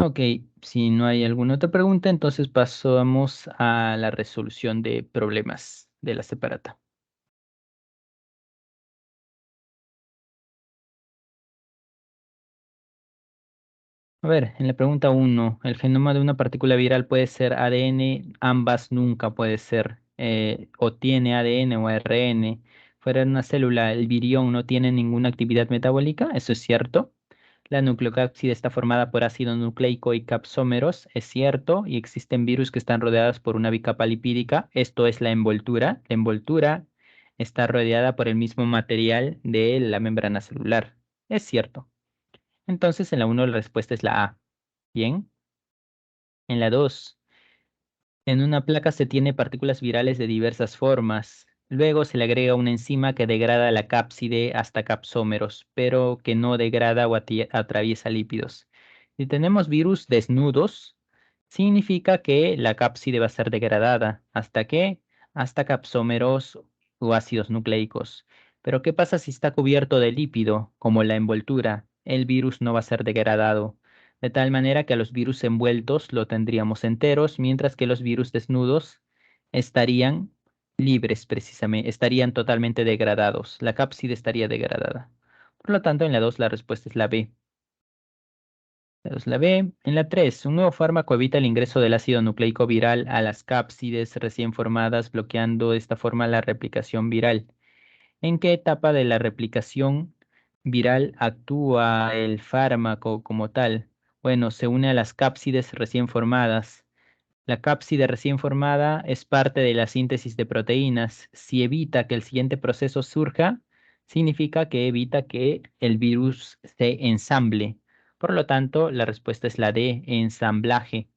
Speaker 2: Ok, si no hay alguna otra pregunta, entonces pasamos a la resolución de problemas de la separata. A ver, en la pregunta 1, ¿el genoma de una partícula viral puede ser ADN? Ambas nunca puede ser. O tiene ADN o ARN. Fuera de una célula, el virión no tiene ninguna actividad metabólica, eso es cierto. La nucleocápside está formada por ácido nucleico y capsómeros, es cierto, y existen virus que están rodeados por una bicapa lipídica, esto es la envoltura. La envoltura está rodeada por el mismo material de la membrana celular, es cierto. Entonces, en la 1 la respuesta es la A. Bien. En la 2, en una placa se tiene partículas virales de diversas formas. Luego se le agrega una enzima que degrada la cápside hasta capsómeros, pero que no degrada o atraviesa lípidos. Si tenemos virus desnudos, significa que la cápside va a ser degradada. ¿Hasta qué? Hasta capsómeros o ácidos nucleicos. Pero ¿qué pasa si está cubierto de lípido, como la envoltura? El virus no va a ser degradado, de tal manera que a los virus envueltos lo tendríamos enteros, mientras que los virus desnudos estarían libres precisamente, estarían totalmente degradados. La cápside estaría degradada. Por lo tanto, en la 2 la respuesta es la B. La 2 la B. En la 3, un nuevo fármaco evita el ingreso del ácido nucleico viral a las cápsides recién formadas, bloqueando de esta forma la replicación viral. ¿En qué etapa de la replicación viral actúa el fármaco como tal? Bueno, se une a las cápsides recién formadas. La cápside recién formada es parte de la síntesis de proteínas. Si evita que el siguiente proceso surja, significa que evita que el virus se ensamble. Por lo tanto, la respuesta es la D, ensamblaje.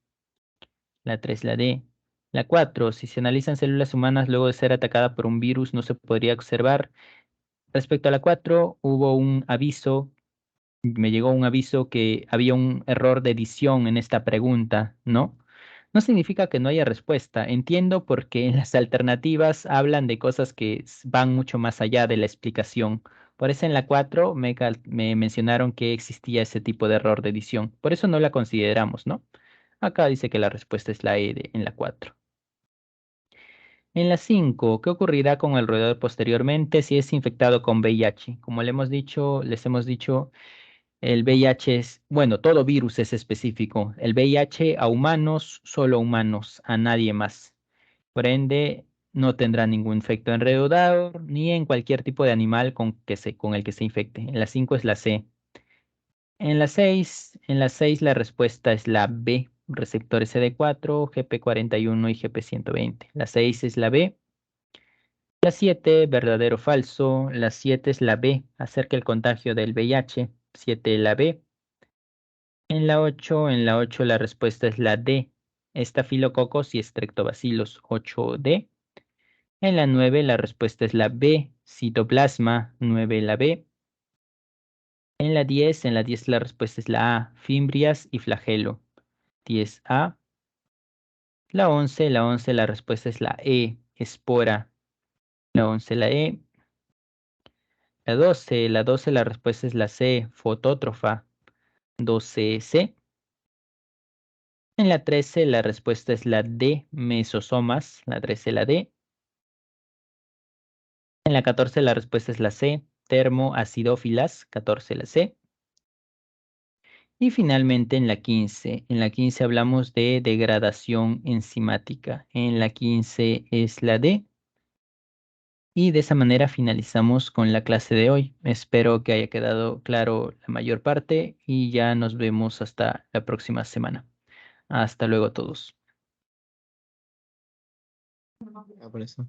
Speaker 2: La 3, la D. La 4, si se analizan células humanas luego de ser atacada por un virus, no se podría observar. Respecto a la 4, hubo un aviso, me llegó un aviso que había un error de edición en esta pregunta, ¿no? No significa que no haya respuesta. Entiendo porque las alternativas hablan de cosas que van mucho más allá de la explicación. Por eso en la 4 me mencionaron que existía ese tipo de error de edición. Por eso no la consideramos, ¿no? Acá dice que la respuesta es la E en la 4. En la 5, ¿qué ocurrirá con el roedor posteriormente si es infectado con VIH? Como les hemos dicho, el VIH es, bueno, todo virus es específico. El VIH a humanos, solo humanos, a nadie más. Por ende, no tendrá ningún efecto en roedor ni en cualquier tipo de animal con el que se infecte. En la 5 es la C. En la 6 la respuesta es la B, receptores CD4, GP41 y GP120. La 6 es la B. La 7, verdadero o falso. La 7 es la B, acerca del contagio del VIH. 7 la B. En la 8 la respuesta es la D, estafilococos y estreptobacillus. 8D. En la 9 la respuesta es la B, citoplasma. 9 la B. En la 10 la respuesta es la A, fimbrias y flagelo. 10A. La 11 la respuesta es la E, espora. La 11 la E. La 12 la respuesta es la C, fotótrofa. 12C. En la 13 la respuesta es la D, mesosomas. La 13 la D. En la 14 la respuesta es la C, termoacidófilas. 14 la C. Y finalmente en la 15 hablamos de degradación enzimática. En la 15 es la D. Y de esa manera finalizamos con la clase de hoy. Espero que haya quedado claro la mayor parte y ya nos vemos hasta la próxima semana. Hasta luego a todos.
Speaker 1: Por eso.